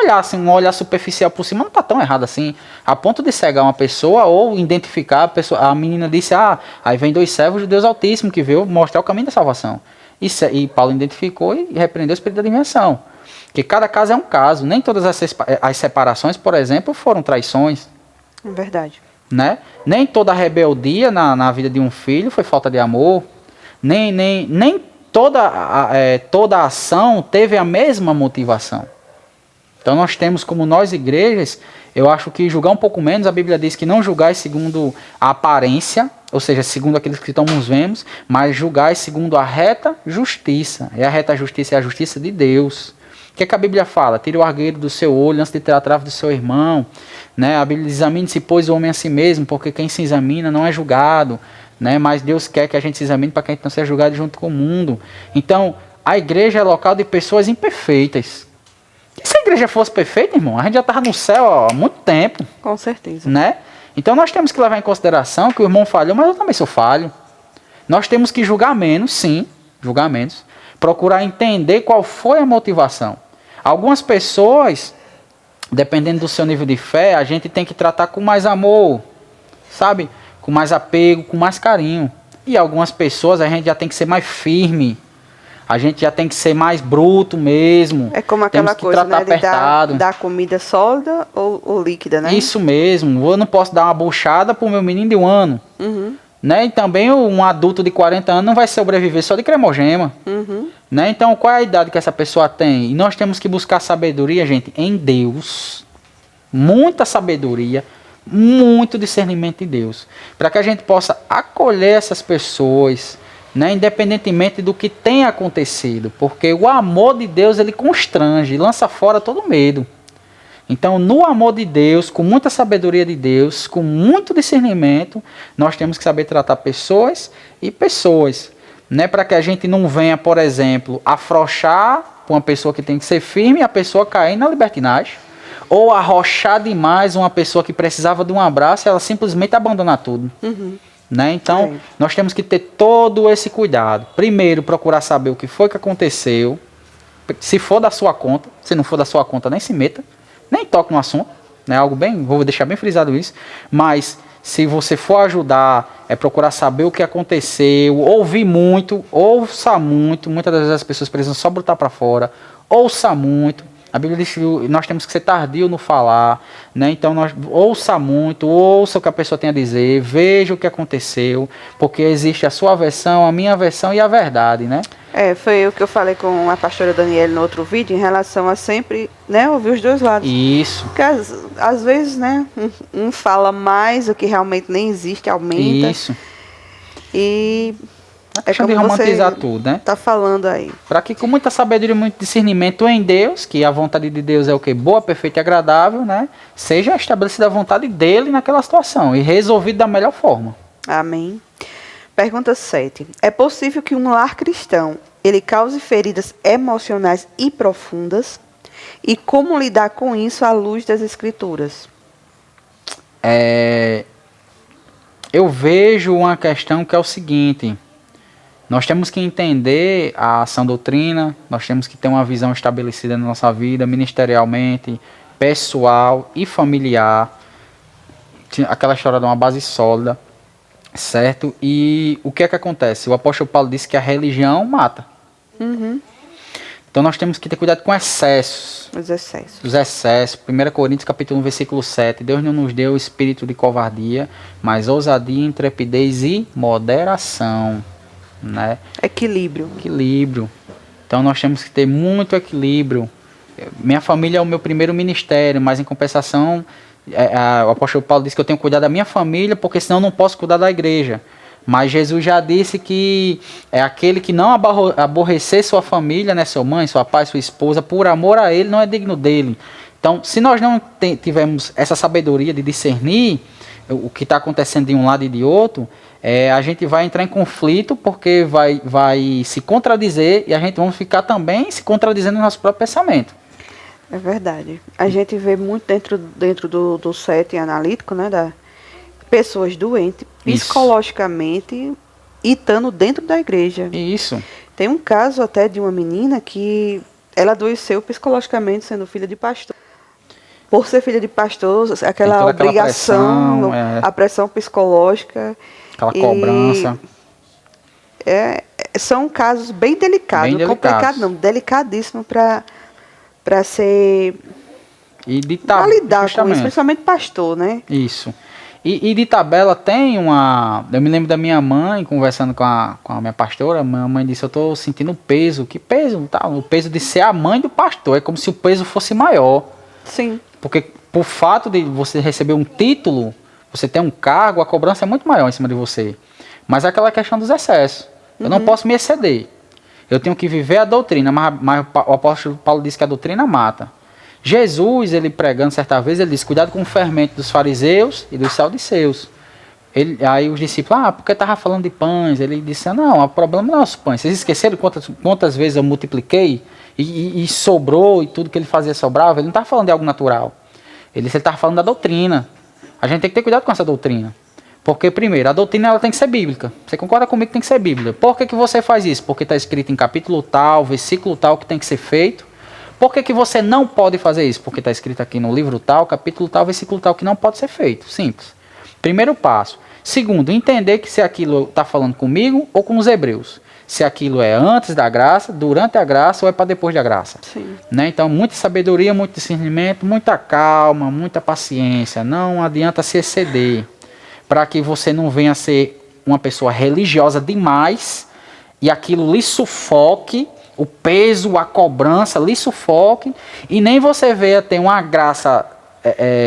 Olhar assim, um olhar superficial por cima não está tão errado assim, a ponto de cegar uma pessoa ou identificar a pessoa. A menina disse, aí vem 2 servos de Deus Altíssimo que veio mostrar o caminho da salvação. E Paulo identificou e repreendeu o espírito da dimensão. Porque cada caso é um caso. Nem todas as separações, por exemplo, foram traições. É verdade. Né? Nem toda rebeldia na vida de um filho foi falta de amor. Nem toda ação teve a mesma motivação. Então nós temos, como nós igrejas, eu acho que julgar um pouco menos. A Bíblia diz que não julgai segundo a aparência, ou seja, segundo aqueles que nos vemos, mas julgai segundo a reta justiça. E a reta justiça é a justiça de Deus. O que é que a Bíblia fala? Tire o argueiro do seu olho antes de tirar a trave do seu irmão. Né? A Bíblia diz, examine-se, pois, o homem a si mesmo, porque quem se examina não é julgado. Né? Mas Deus quer que a gente se examine para que a gente não seja julgado junto com o mundo. Então, a igreja é local de pessoas imperfeitas. Se a igreja fosse perfeita, irmão, a gente já estava no céu há muito tempo. Com certeza. Né? Então nós temos que levar em consideração que o irmão falhou, mas eu também sou falho. Nós temos que julgar menos, sim, julgar menos. Procurar entender qual foi a motivação. Algumas pessoas, dependendo do seu nível de fé, a gente tem que tratar com mais amor, sabe? Com mais apego, com mais carinho. E algumas pessoas a gente já tem que ser mais firme. A gente já tem que ser mais bruto mesmo. É como aquela coisa, né, de dar comida sólida ou líquida, né? Isso mesmo. Eu não posso dar uma buchada pro meu menino de 1 ano. Uhum. Né? E também um adulto de 40 anos não vai sobreviver só de cremogema. Uhum. Né? Então, qual é a idade que essa pessoa tem? E nós temos que buscar sabedoria, gente, em Deus. Muita sabedoria, muito discernimento em Deus. Para que a gente possa acolher essas pessoas, né, independentemente do que tenha acontecido, porque o amor de Deus ele constrange, lança fora todo medo. Então, no amor de Deus, com muita sabedoria de Deus, com muito discernimento, nós temos que saber tratar pessoas e pessoas, né, para que a gente não venha, por exemplo, afrouxar com uma pessoa que tem que ser firme e a pessoa cair na libertinagem, ou arrochar demais uma pessoa que precisava de um abraço e ela simplesmente abandonar tudo. Uhum. Né? Então, nós temos que ter todo esse cuidado. Primeiro, procurar saber o que foi que aconteceu. Se for da sua conta, se não for da sua conta, nem se meta, nem toque no assunto. Né? Algo bem, vou deixar bem frisado isso. Mas, se você for ajudar, é procurar saber o que aconteceu, ouvir muito, ouça muito. Muitas das vezes as pessoas precisam só botar para fora. Ouça muito. A Bíblia diz que nós temos que ser tardio no falar, né? Então, ouça muito, ouça o que a pessoa tem a dizer, veja o que aconteceu, porque existe a sua versão, a minha versão e a verdade, né? Foi o que eu falei com a pastora Daniela no outro vídeo, em relação a sempre, né, ouvir os dois lados. Isso. Porque às vezes, né, um fala mais, o que realmente nem existe, aumenta. Isso. E é como de romantizar tudo, né? Tá falando aí. Para que com muita sabedoria e muito discernimento em Deus, que a vontade de Deus é o que? Boa, perfeita e agradável, né? Seja estabelecida a vontade dele naquela situação e resolvido da melhor forma. Amém. Pergunta 7. É possível que um lar cristão, ele cause feridas emocionais e profundas? E como lidar com isso à luz das Escrituras? Eu vejo uma questão que é o seguinte: nós temos que entender a sã doutrina, nós temos que ter uma visão estabelecida na nossa vida, ministerialmente, pessoal e familiar. Aquela história de uma base sólida, certo? E o que é que acontece? O apóstolo Paulo disse que a religião mata. Uhum. Então nós temos que ter cuidado com excessos. Os excessos. Os excessos. 1 Coríntios capítulo 1, versículo 7. Deus não nos deu espírito de covardia, mas ousadia, intrepidez e moderação. Né? Equilíbrio. Então nós temos que ter muito equilíbrio. Minha família é o meu primeiro ministério, mas em compensação, o apóstolo Paulo disse que eu tenho que cuidar da minha família, porque senão eu não posso cuidar da igreja. Mas Jesus já disse que é aquele que não aborrecer sua família, né, sua mãe, sua pai, sua esposa, por amor a ele, não é digno dele. Então, se nós não tivermos essa sabedoria de discernir o que está acontecendo de um lado e de outro, a gente vai entrar em conflito, porque vai se contradizer e a gente vai ficar também se contradizendo no nosso próprio pensamento. É verdade. A gente vê muito dentro do setting analítico, né, da pessoas doentes, psicologicamente, e estando dentro da igreja. Isso. Tem um caso até de uma menina que ela adoeceu psicologicamente sendo filha de pastor. Por ser filha de pastor, aquela obrigação, a pressão psicológica. Aquela cobrança. São casos bem delicados. Complicado não, delicadíssimo para ser... E de pra lidar com isso, principalmente pastor, né? Isso. E de tabela tem uma... Eu me lembro da minha mãe, conversando com a minha pastora, minha mãe disse, eu estou sentindo peso. Que peso? Tá, o peso de ser a mãe do pastor. É como se o peso fosse maior. Sim. Porque por fato de você receber um título, você ter um cargo, a cobrança é muito maior em cima de você. Mas é aquela questão dos excessos. Eu não posso me exceder. Eu tenho que viver a doutrina, mas o apóstolo Paulo disse que a doutrina mata. Jesus, ele pregando certa vez, ele disse, cuidado com o fermento dos fariseus e dos saduceus. Aí os discípulos, porque estava falando de pães? Ele disse, não, o problema não é os pães. Vocês esqueceram quantas vezes eu multipliquei e sobrou e tudo que ele fazia sobrava? Ele não estava falando de algo natural. Ele estava falando da doutrina. A gente tem que ter cuidado com essa doutrina. Porque, primeiro, a doutrina ela tem que ser bíblica. Você concorda comigo que tem que ser bíblica? Por que você faz isso? Porque está escrito em capítulo tal, versículo tal, que tem que ser feito. Por que você não pode fazer isso? Porque está escrito aqui no livro tal, capítulo tal, versículo tal, que não pode ser feito. Simples. Primeiro passo. Segundo, entender que se aquilo está falando comigo ou com os hebreus. Se aquilo é antes da graça, durante a graça ou é para depois da graça. Sim. Né? Então, muita sabedoria, muito discernimento, muita calma, muita paciência. Não adianta se exceder. Para que você não venha a ser uma pessoa religiosa demais e aquilo lhe sufoque, o peso, a cobrança lhe sufoque, e nem você venha ter uma graça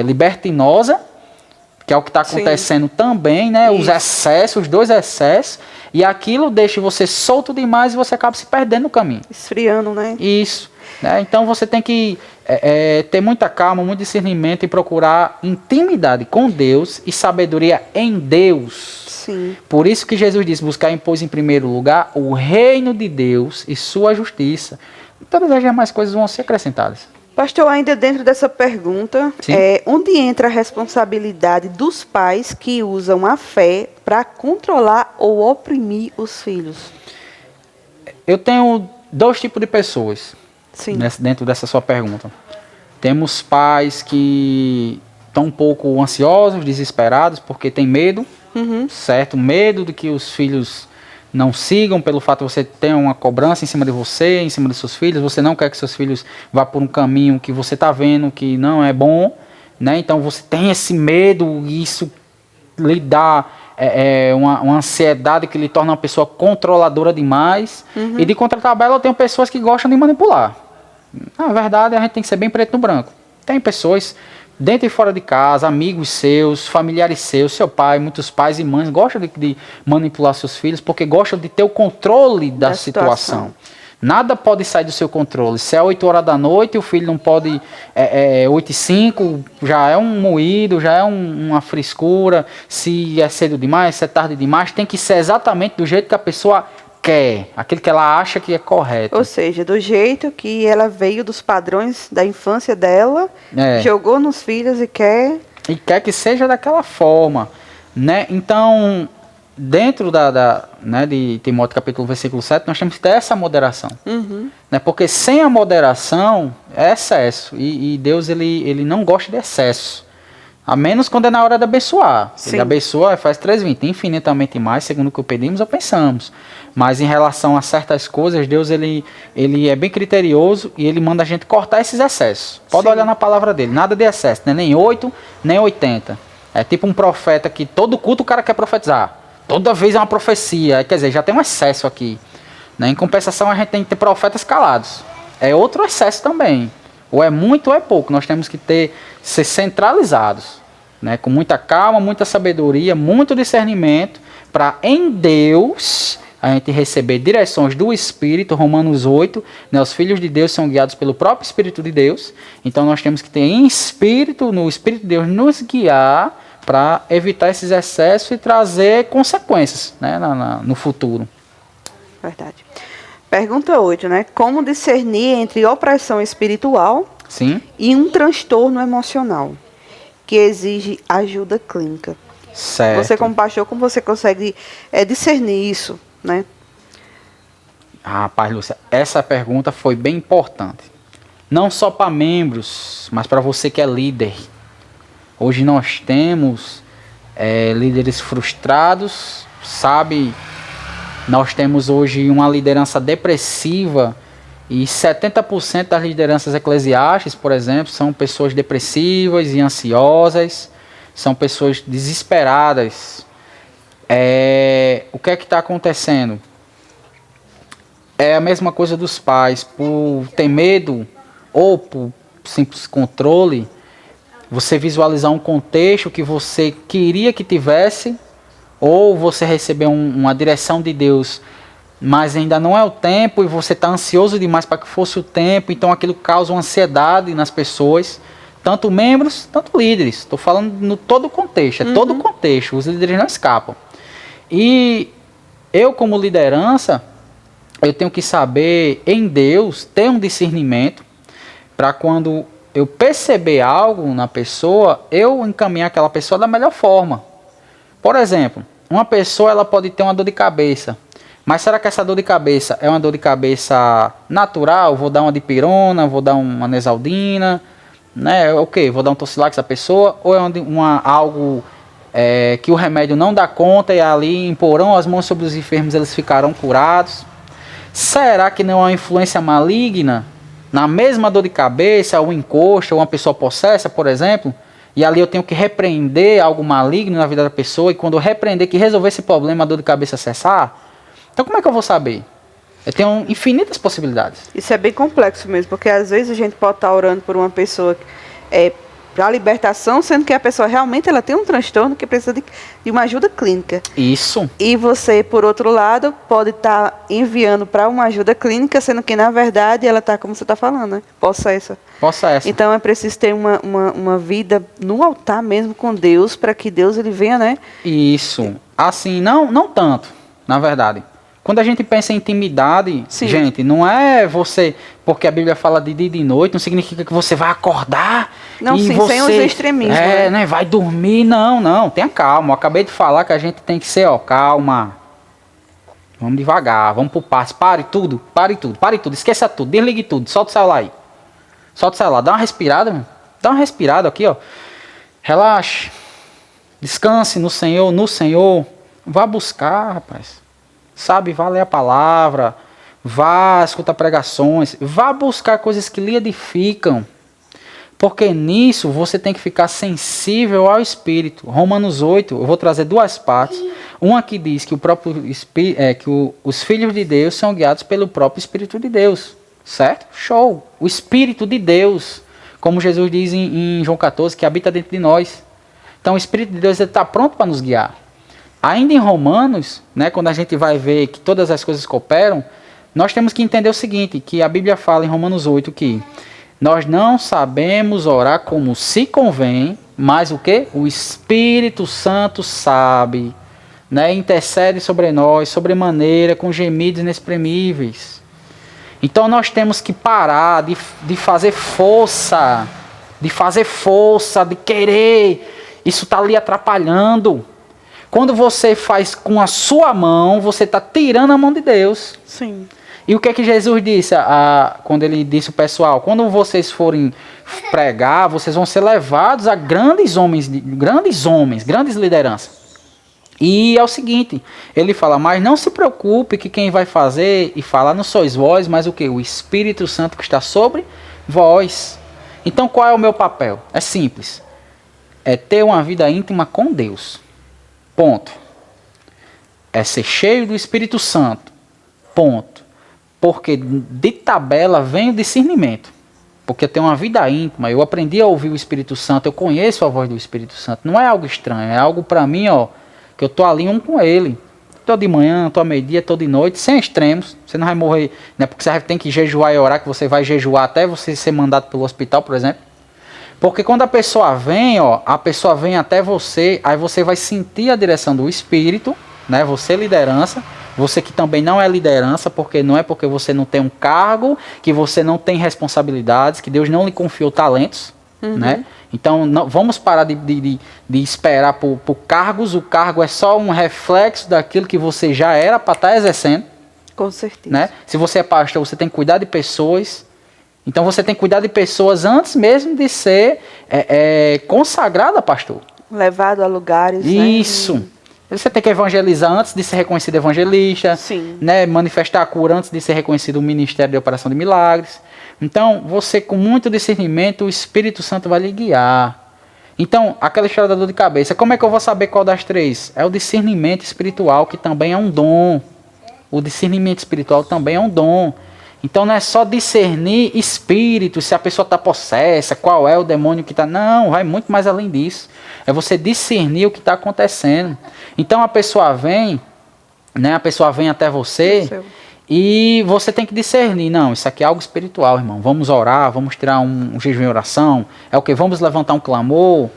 libertinosa, que é o que está acontecendo também, né? Os excessos, os dois excessos, e aquilo deixa você solto demais e você acaba se perdendo no caminho. Esfriando, né? Isso. Né? Então você tem que ter muita calma, muito discernimento e procurar intimidade com Deus e sabedoria em Deus. Sim. Por isso que Jesus disse, buscar em primeiro lugar o reino de Deus e sua justiça. Todas as demais coisas vão ser acrescentadas. Pastor, ainda dentro dessa pergunta, onde entra a responsabilidade dos pais que usam a fé para controlar ou oprimir os filhos? Eu tenho dois tipos de pessoas. Sim. Dentro dessa sua pergunta. Temos pais que estão um pouco ansiosos, desesperados, porque tem medo, certo? Medo de que os filhos não sigam, pelo fato de você ter uma cobrança em cima de você, em cima de seus filhos. Você não quer que seus filhos vá por um caminho que você está vendo que não é bom, né? Então você tem esse medo e isso lhe dá uma ansiedade que lhe torna uma pessoa controladora demais. E de contratabela eu tenho pessoas que gostam de manipular. Na verdade, a gente tem que ser bem preto no branco. Tem pessoas dentro e fora de casa, amigos seus, familiares seus, seu pai, muitos pais e mães gostam de manipular seus filhos porque gostam de ter o controle da situação. Nada pode sair do seu controle. Se é 8 horas da noite, o filho não pode 8h05, já é um moído, já é uma frescura. Se é cedo demais, se é tarde demais, tem que ser exatamente do jeito que a pessoa quer, aquilo que ela acha que é correto. Ou seja, do jeito que ela veio dos padrões da infância dela, jogou nos filhos e quer... E quer que seja daquela forma, né? Então, dentro de Timóteo capítulo versículo 7, nós temos que ter essa moderação. Né? Porque sem a moderação é excesso. E Deus ele não gosta de excesso. A menos quando é na hora de abençoar. Ele abençoa, faz 3,20, infinitamente mais, segundo o que pedimos ou pensamos. Mas em relação a certas coisas, Deus ele é bem criterioso e ele manda a gente cortar esses excessos. Pode olhar na palavra dele, nada de excesso, né? Nem 8, nem 80. É tipo um profeta que todo culto o cara quer profetizar. Toda vez é uma profecia, quer dizer, já tem um excesso aqui. Né? Em compensação, a gente tem que ter profetas calados. É outro excesso também. Ou é muito ou é pouco. Nós temos que ser centralizados, né? Com muita calma, muita sabedoria, muito discernimento, para em Deus a gente receber direções do Espírito. Romanos 8, né? Os filhos de Deus são guiados pelo próprio Espírito de Deus. Então nós temos que ter no Espírito de Deus nos guiar para evitar esses excessos e trazer consequências, né? no futuro. Verdade. Pergunta 8, né? Como discernir entre opressão espiritual e um transtorno emocional que exige ajuda clínica? Certo. Você como pastor, como você consegue discernir isso, né? Rapaz, Lúcia, essa pergunta foi bem importante. Não só para membros, mas para você que é líder. Hoje nós temos líderes frustrados, sabe? Nós temos hoje uma liderança depressiva e 70% das lideranças eclesiásticas, por exemplo, são pessoas depressivas e ansiosas, são pessoas desesperadas. O que é que está acontecendo? É a mesma coisa dos pais, por ter medo ou por simples controle, você visualizar um contexto que você queria que tivesse, ou você receber uma direção de Deus, mas ainda não é o tempo e você está ansioso demais para que fosse o tempo, então aquilo causa uma ansiedade nas pessoas, tanto membros, tanto líderes. Estou falando no todo o contexto, todo o contexto, os líderes não escapam. E eu, como liderança, eu tenho que saber em Deus, ter um discernimento, para quando eu perceber algo na pessoa, eu encaminhar aquela pessoa da melhor forma. Por exemplo, uma pessoa ela pode ter uma dor de cabeça, mas será que essa dor de cabeça é uma dor de cabeça natural? Vou dar uma dipirona, vou dar uma Nesaldina, né? Vou dar um Tocilax a pessoa, ou é algo que o remédio não dá conta e ali imporão as mãos sobre os enfermos, eles ficarão curados? Será que não é uma influência maligna na mesma dor de cabeça, ou encosto, ou uma pessoa possessa, por exemplo? E ali eu tenho que repreender algo maligno na vida da pessoa, e quando eu repreender que resolver esse problema, a dor de cabeça cessar? Então como é que eu vou saber? Eu tenho infinitas possibilidades. Isso é bem complexo mesmo, porque às vezes a gente pode estar orando por uma pessoa para libertação, sendo que a pessoa realmente ela tem um transtorno que precisa de uma ajuda clínica. Isso. E você, por outro lado, pode estar enviando para uma ajuda clínica, sendo que, na verdade, ela está, como você está falando, né? Possessa. Então, é preciso ter uma vida no altar mesmo com Deus, para que Deus ele venha, né? Isso. Assim, não tanto, na verdade. Quando a gente pensa em intimidade, sim, gente, não é você, porque a Bíblia fala de dia e de noite, não significa que você vai acordar não, e sim, você... sem os extremismos. Né, vai dormir, não, tenha calma. Eu acabei de falar que a gente tem que ser, calma. Vamos devagar, vamos pro passo, pare tudo, esqueça tudo, desligue tudo, solta o celular aí. Solta o celular, dá uma respirada, meu. Dá uma respirada aqui, ó. Relaxe, descanse no Senhor, vá buscar, rapaz. Sabe, vá ler a palavra, vá escutar pregações, vá buscar coisas que lhe edificam. Porque nisso você tem que ficar sensível ao Espírito. Romanos 8, eu vou trazer duas partes. Uma que diz que os filhos de Deus são guiados pelo próprio Espírito de Deus. Certo? Show! O Espírito de Deus, como Jesus diz em João 14, que habita dentro de nós. Então o Espírito de Deus está pronto para nos guiar. Ainda em Romanos, né, quando a gente vai ver que todas as coisas cooperam, nós temos que entender o seguinte, que a Bíblia fala em Romanos 8 que nós não sabemos orar como se convém, mas o quê? O Espírito Santo sabe, né, intercede sobre nós, sobremaneira, com gemidos inexprimíveis. Então nós temos que parar de fazer força, de querer, isso está ali atrapalhando. Quando você faz com a sua mão, você está tirando a mão de Deus. Sim. E o que é que Jesus disse quando ele disse ao pessoal? Quando vocês forem pregar, vocês vão ser levados a grandes lideranças. E é o seguinte, ele fala, mas não se preocupe que quem vai fazer e falar não sois vós, mas o quê? O Espírito Santo que está sobre vós. Então qual é o meu papel? É simples. É ter uma vida íntima com Deus. Ponto. É ser cheio do Espírito Santo. Ponto. Porque de tabela vem o discernimento. Porque eu tenho uma vida íntima, eu aprendi a ouvir o Espírito Santo, eu conheço a voz do Espírito Santo. Não é algo estranho, é algo para mim, que eu estou ali com ele. Estou de manhã, estou à meio-dia, estou de noite, sem extremos. Você não vai morrer, não é porque você tem que jejuar e orar, que você vai jejuar até você ser mandado pelo hospital, por exemplo. Porque quando a pessoa vem até você, aí você vai sentir a direção do Espírito, né? Você liderança, você que também não é liderança, porque não é porque você não tem um cargo, que você não tem responsabilidades, que Deus não lhe confiou talentos, né? Então vamos parar de esperar por cargos, o cargo é só um reflexo daquilo que você já era para estar exercendo. Com certeza. Né? Se você é pastor, você tem que cuidar de pessoas. Então você tem que cuidar de pessoas antes mesmo de ser consagrado a pastor. Levado a lugares, Isso. né? Você tem que evangelizar antes de ser reconhecido evangelista. Sim. Né? Manifestar a cura antes de ser reconhecido o ministério de operação de milagres. Então, você com muito discernimento, o Espírito Santo vai lhe guiar. Então, aquela história da dor de cabeça, como é que eu vou saber qual das três? É o discernimento espiritual, que também é um dom. O discernimento espiritual também é um dom. Então não é só discernir espírito, se a pessoa está possessa, qual é o demônio que está. Não, vai muito mais além disso. É você discernir o que está acontecendo. Então a pessoa vem, né? A pessoa vem até você e você tem que discernir. Não, isso aqui é algo espiritual, irmão. Vamos orar, vamos tirar um jejum e oração. É o que? Vamos levantar um clamor.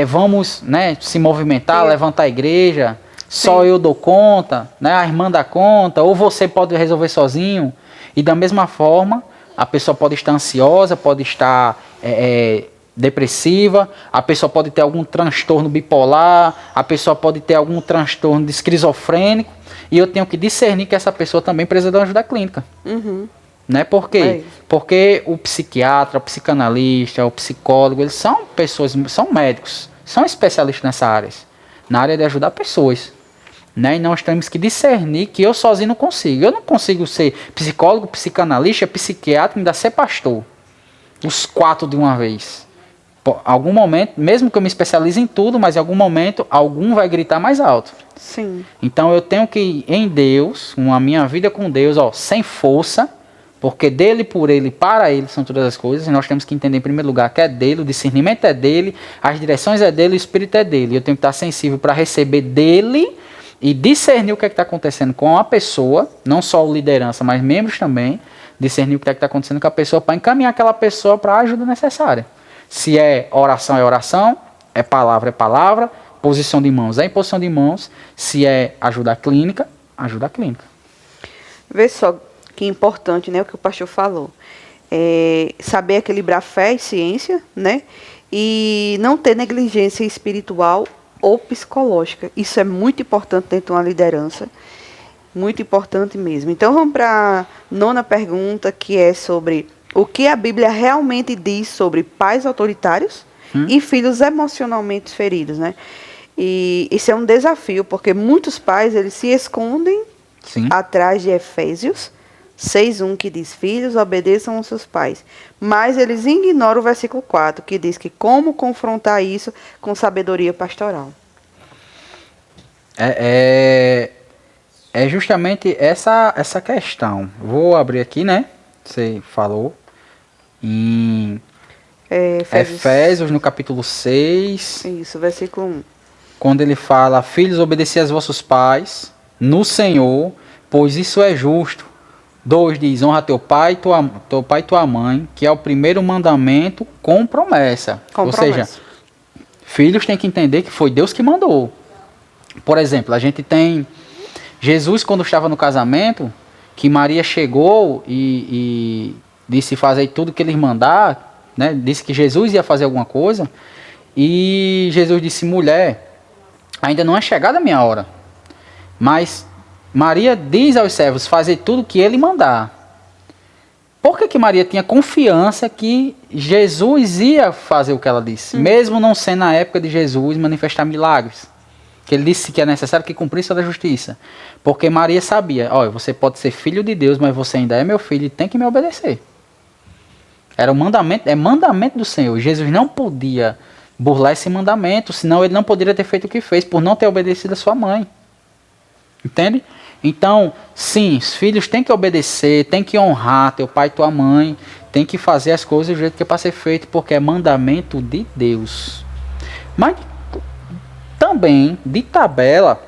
Vamos, né, se movimentar, levantar a igreja. Só eu dou conta, né? A irmã dá conta, ou você pode resolver sozinho. E da mesma forma, a pessoa pode estar ansiosa, pode estar depressiva, a pessoa pode ter algum transtorno bipolar, a pessoa pode ter algum transtorno de esquizofrênico, e eu tenho que discernir que essa pessoa também precisa de uma ajuda clínica. Uhum. Né? Por quê? Porque o psiquiatra, o psicanalista, o psicólogo, eles são pessoas, são médicos, são especialistas nessa área, na área de ajudar pessoas. Né? E nós temos que discernir que eu sozinho não consigo. Eu não consigo ser psicólogo, psicanalista, psiquiatra e ainda ser pastor. Os 4 de uma vez. Algum momento, mesmo que eu me especialize em tudo, mas em algum momento, algum vai gritar mais alto. Sim. Então eu tenho que ir em Deus, a minha vida com Deus, sem força, porque dele, por ele, para ele são todas as coisas. E nós temos que entender em primeiro lugar que é dele, o discernimento é dele, as direções é dele, o Espírito é dele. Eu tenho que estar sensível para receber dele e discernir o que está acontecendo com a pessoa, não só a liderança, mas membros também, discernir o que está acontecendo com a pessoa para encaminhar aquela pessoa para a ajuda necessária. Se é oração, é palavra, posição de mãos é imposição de mãos, se é ajuda clínica, ajuda clínica. Vê só que importante, né, o que o pastor falou. Saber equilibrar fé e ciência, né, e não ter negligência espiritual ou psicológica. Isso é muito importante dentro de uma liderança. Muito importante mesmo. Então vamos para a 9ª pergunta, que é sobre o que a Bíblia realmente diz sobre pais autoritários e filhos emocionalmente feridos, né? E isso é um desafio, porque muitos pais eles se escondem atrás de Efésios 6:1, que diz: filhos, obedeçam aos seus pais. Mas eles ignoram o versículo 4, que diz que como confrontar isso com sabedoria pastoral. É justamente essa questão. Vou abrir aqui, né? Você falou. Em Efésios, no capítulo 6. Isso, versículo 1. Quando ele fala: filhos, obedecei aos vossos pais no Senhor, pois isso é justo. 2 diz: honra teu pai e tua mãe, que é o primeiro mandamento com promessa. Ou seja, filhos têm que entender que foi Deus que mandou. Por exemplo, a gente tem Jesus, quando estava no casamento, que Maria chegou e disse: fazer tudo que ele mandar, né? Disse que Jesus ia fazer alguma coisa, e Jesus disse: mulher, ainda não é chegada a minha hora, mas Maria diz aos servos: fazer tudo que ele mandar. Por que Maria tinha confiança que Jesus ia fazer o que ela disse, mesmo não sendo na época de Jesus manifestar milagres? Que ele disse que é necessário que cumprisse toda a justiça. Porque Maria sabia: olha, você pode ser filho de Deus, mas você ainda é meu filho e tem que me obedecer. Era um mandamento, é mandamento do Senhor. Jesus não podia burlar esse mandamento, senão ele não poderia ter feito o que fez, por não ter obedecido a sua mãe. Entende? Então, sim, os filhos têm que obedecer, têm que honrar teu pai e tua mãe, têm que fazer as coisas do jeito que é para ser feito, porque é mandamento de Deus. Mas também, de tabela,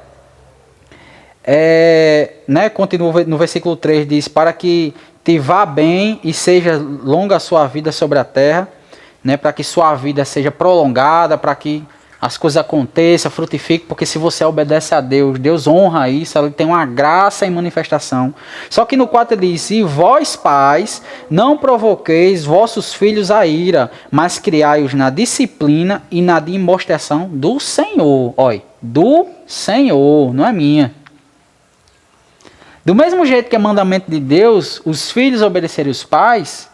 né, continua no versículo 3, diz: para que te vá bem e seja longa a sua vida sobre a terra, né, para que sua vida seja prolongada, para que as coisas aconteçam, frutifiquem, porque se você obedece a Deus, Deus honra isso, ele tem uma graça em manifestação. Só que no 4 ele diz: e vós pais, não provoqueis vossos filhos a ira, mas criai-os na disciplina e na demonstração do Senhor. Olha, do Senhor, não é minha. Do mesmo jeito que é mandamento de Deus os filhos obedecerem os pais,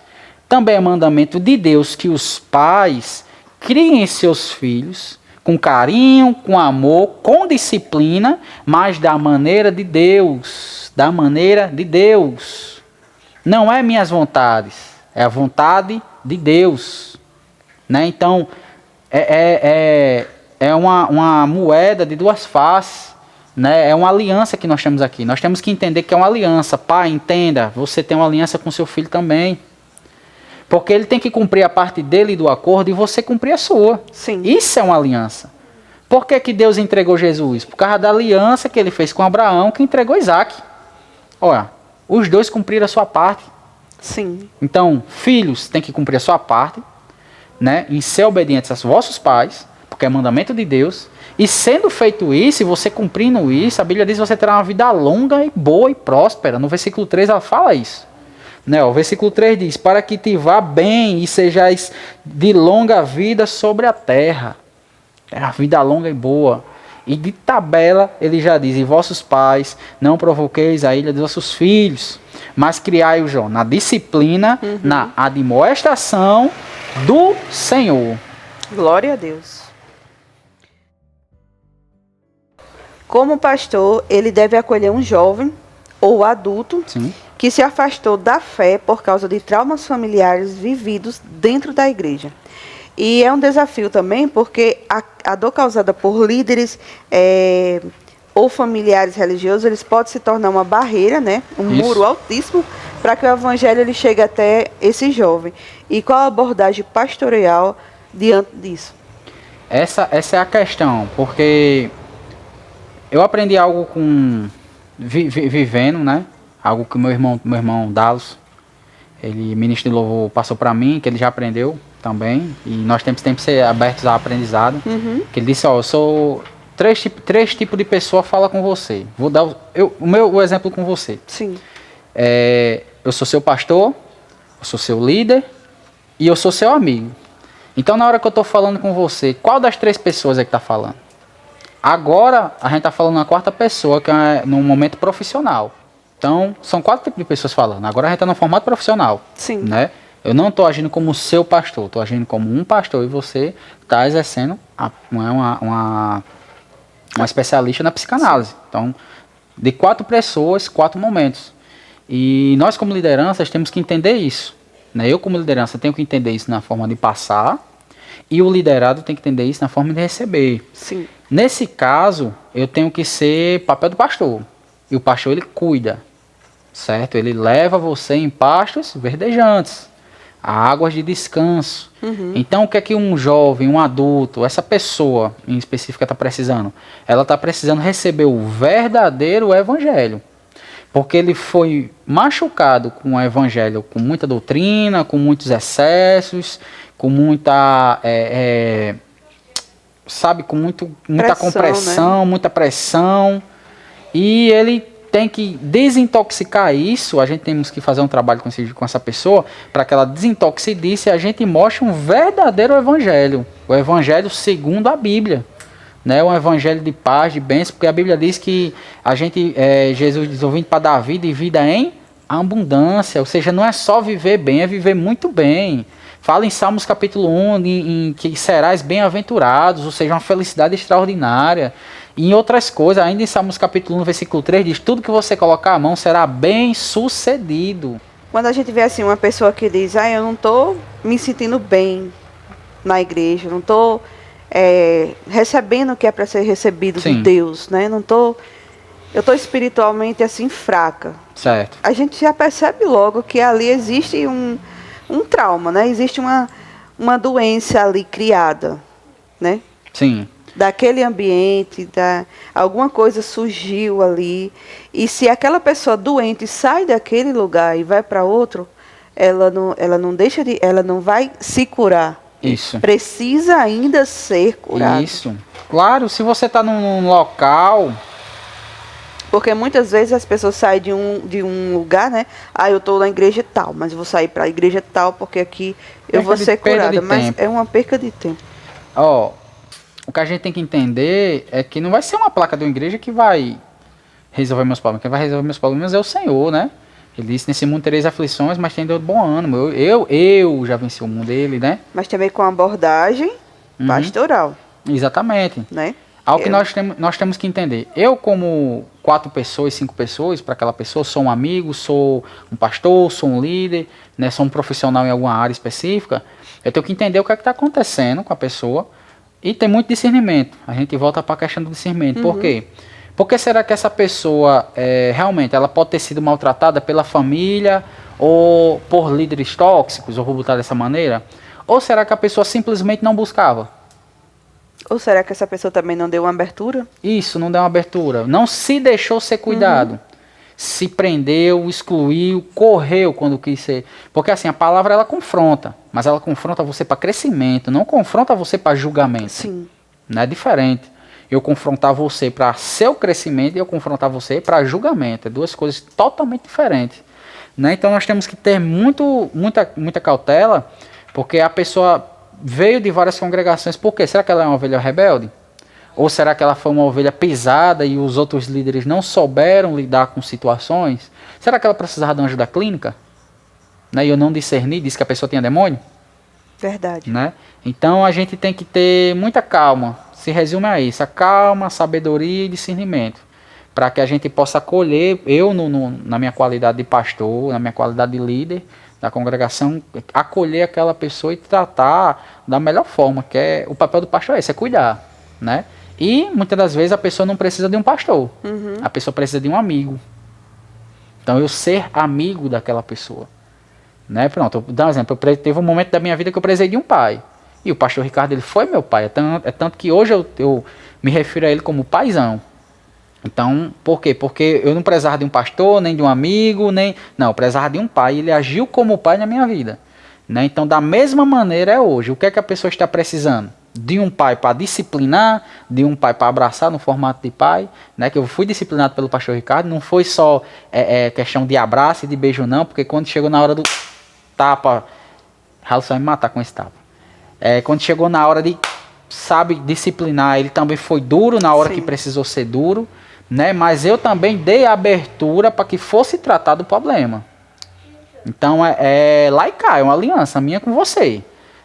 também é mandamento de Deus que os pais criem seus filhos com carinho, com amor, com disciplina, mas da maneira de Deus. Da maneira de Deus. Não é minhas vontades, é a vontade de Deus. Né? Então, é uma moeda de duas faces. Né? É uma aliança que nós temos aqui. Nós temos que entender que é uma aliança. Pai, entenda, você tem uma aliança com seu filho também. Porque ele tem que cumprir a parte dele do acordo e você cumprir a sua. Sim. Isso é uma aliança. Por que Deus entregou Jesus? Por causa da aliança que ele fez com Abraão, que entregou Isaac. Olha, os dois cumpriram a sua parte. Sim. Então, filhos têm que cumprir a sua parte, né, em ser obedientes aos vossos pais, porque é mandamento de Deus. E sendo feito isso, e você cumprindo isso, a Bíblia diz que você terá uma vida longa e boa e próspera. No versículo 3 ela fala isso. Né, o versículo 3 diz, para que te vá bem e sejais de longa vida sobre a terra. É a vida longa e boa. E de tabela ele já diz, e vossos pais não provoqueis a ira dos vossos filhos, mas criai-os na disciplina, na admoestação do Senhor. Glória a Deus. Como pastor, ele deve acolher um jovem ou adulto Sim. que se afastou da fé por causa de traumas familiares vividos dentro da igreja. E é um desafio também, porque a dor causada por líderes ou familiares religiosos, eles podem se tornar uma barreira, né? Um muro altíssimo, para que o evangelho ele chegue até esse jovem. E qual a abordagem pastoral diante disso? Essa é a questão, porque eu aprendi algo vivendo, né? Algo que meu irmão Dallas, ele, ministro de louvor, passou para mim, que ele já aprendeu também, e nós temos que ser abertos ao aprendizado. Que ele disse, ó, eu sou três tipos de pessoa fala com você. Vou dar o exemplo com você. Sim. Eu sou seu pastor, eu sou seu líder e eu sou seu amigo. Então, na hora que eu estou falando com você, qual das três pessoas é que está falando? Agora, a gente está falando na quarta pessoa, que é no momento profissional. Então, são 4 tipos de pessoas falando. Agora a gente está no formato profissional. Sim. Né? Eu não estou agindo como seu pastor, estou agindo como um pastor e você está exercendo uma especialista na psicanálise. Então, de 4 pessoas, 4 momentos. E nós, como lideranças, temos que entender isso. Né? Eu, como liderança, tenho que entender isso na forma de passar e o liderado tem que entender isso na forma de receber. Sim. Nesse caso, eu tenho que ser papel do pastor. E o pastor, ele cuida. Certo? Ele leva você em pastos verdejantes, a águas de descanso. Então, o que é que um jovem, um adulto, essa pessoa em específico está precisando? Ela está precisando receber o verdadeiro evangelho. Porque ele foi machucado com o evangelho, com muita doutrina, com muitos excessos, com muita... com muita pressão, compressão, né? Muita pressão. E ele tem que desintoxicar isso. A gente temos que fazer um trabalho com essa pessoa para que ela desintoxique disso e a gente mostre um verdadeiro evangelho. O evangelho segundo a Bíblia. Né? Um evangelho de paz, de bênção, porque a Bíblia diz que Jesus diz, ouvindo para dar vida e vida em abundância. Ou seja, não é só viver bem, é viver muito bem. Fala em Salmos capítulo 1, em que serás bem-aventurados, ou seja, uma felicidade extraordinária. E em outras coisas, ainda em Salmos capítulo 1, versículo 3, diz, tudo que você colocar a mão será bem sucedido. Quando a gente vê assim uma pessoa que diz, eu não estou me sentindo bem na igreja, não estou recebendo o que é para ser recebido de Deus, né? Eu estou espiritualmente assim fraca. Certo. A gente já percebe logo que ali existe um trauma, né? Existe uma doença ali criada, né? Sim. Daquele ambiente, alguma coisa surgiu ali. E se aquela pessoa doente sai daquele lugar e vai para outro, ela não vai se curar. Isso. Precisa ainda ser curada. Isso. Claro, se você está num local... Porque muitas vezes as pessoas saem de um lugar, né? Eu estou na igreja tal, mas eu vou sair para a igreja tal porque aqui eu vou ser curada. Mas é uma perca de tempo. O que a gente tem que entender é que não vai ser uma placa de uma igreja que vai resolver meus problemas. Quem vai resolver meus problemas é o Senhor, né? Ele disse, nesse mundo tereis aflições, mas tem de bom ânimo. Eu já venci o mundo dele, né? Mas também com abordagem pastoral, Exatamente. né? Algo que nós temos que entender. Eu, como 4 pessoas, 5 pessoas, para aquela pessoa, sou um amigo, sou um pastor, sou um líder, né, sou um profissional em alguma área específica, eu tenho que entender o que é que está acontecendo com a pessoa e ter muito discernimento. A gente volta para a questão do discernimento. Por quê? Porque será que essa pessoa, realmente, ela pode ter sido maltratada pela família ou por líderes tóxicos, ou vou botar dessa maneira? Ou será que a pessoa simplesmente não buscava? Ou será que essa pessoa também não deu uma abertura? Isso, não deu uma abertura. Não se deixou ser cuidado. Se prendeu, excluiu, correu quando quis ser. Porque assim, a palavra ela confronta. Mas ela confronta você para crescimento, não confronta você para julgamento. Sim. Não é diferente. Eu confrontar você para seu crescimento e eu confrontar você para julgamento. É 2 coisas totalmente diferentes. Né? Então nós temos que ter muita cautela, porque a pessoa veio de várias congregações. Por quê? Será que ela é uma ovelha rebelde? Ou será que ela foi uma ovelha pisada e os outros líderes não souberam lidar com situações? Será que ela precisava de uma ajuda clínica? Né? E eu não discerni, disse que a pessoa tinha demônio? Verdade. Né? Então a gente tem que ter muita calma. Se resume a isso, a calma, sabedoria e discernimento. Para que a gente possa acolher, eu na minha qualidade de pastor, na minha qualidade de líder da congregação, acolher aquela pessoa e tratar da melhor forma, que é o papel do pastor é cuidar, né? E muitas das vezes a pessoa não precisa de um pastor, a pessoa precisa de um amigo. Então eu ser amigo daquela pessoa, né? Pronto, vou dar um exemplo. Teve um momento da minha vida que eu precisei de um pai, e o pastor Ricardo ele foi meu pai, é tanto que hoje eu me refiro a ele como paizão. Então, por quê? Porque eu não precisava de um pastor, nem de um amigo, não, eu precisava de um pai, ele agiu como pai na minha vida. Né? Então, da mesma maneira é hoje. O que é que a pessoa está precisando? De um pai para disciplinar, de um pai para abraçar no formato de pai, né? Que eu fui disciplinado pelo pastor Ricardo, não foi só questão de abraço e de beijo não, porque quando chegou na hora do tapa, Raul vai me matar com esse tapa. Quando chegou na hora de, disciplinar, ele também foi duro na hora que precisou ser duro, né? Mas eu também dei abertura para que fosse tratado o problema. Então lá e cá, é uma aliança minha com você.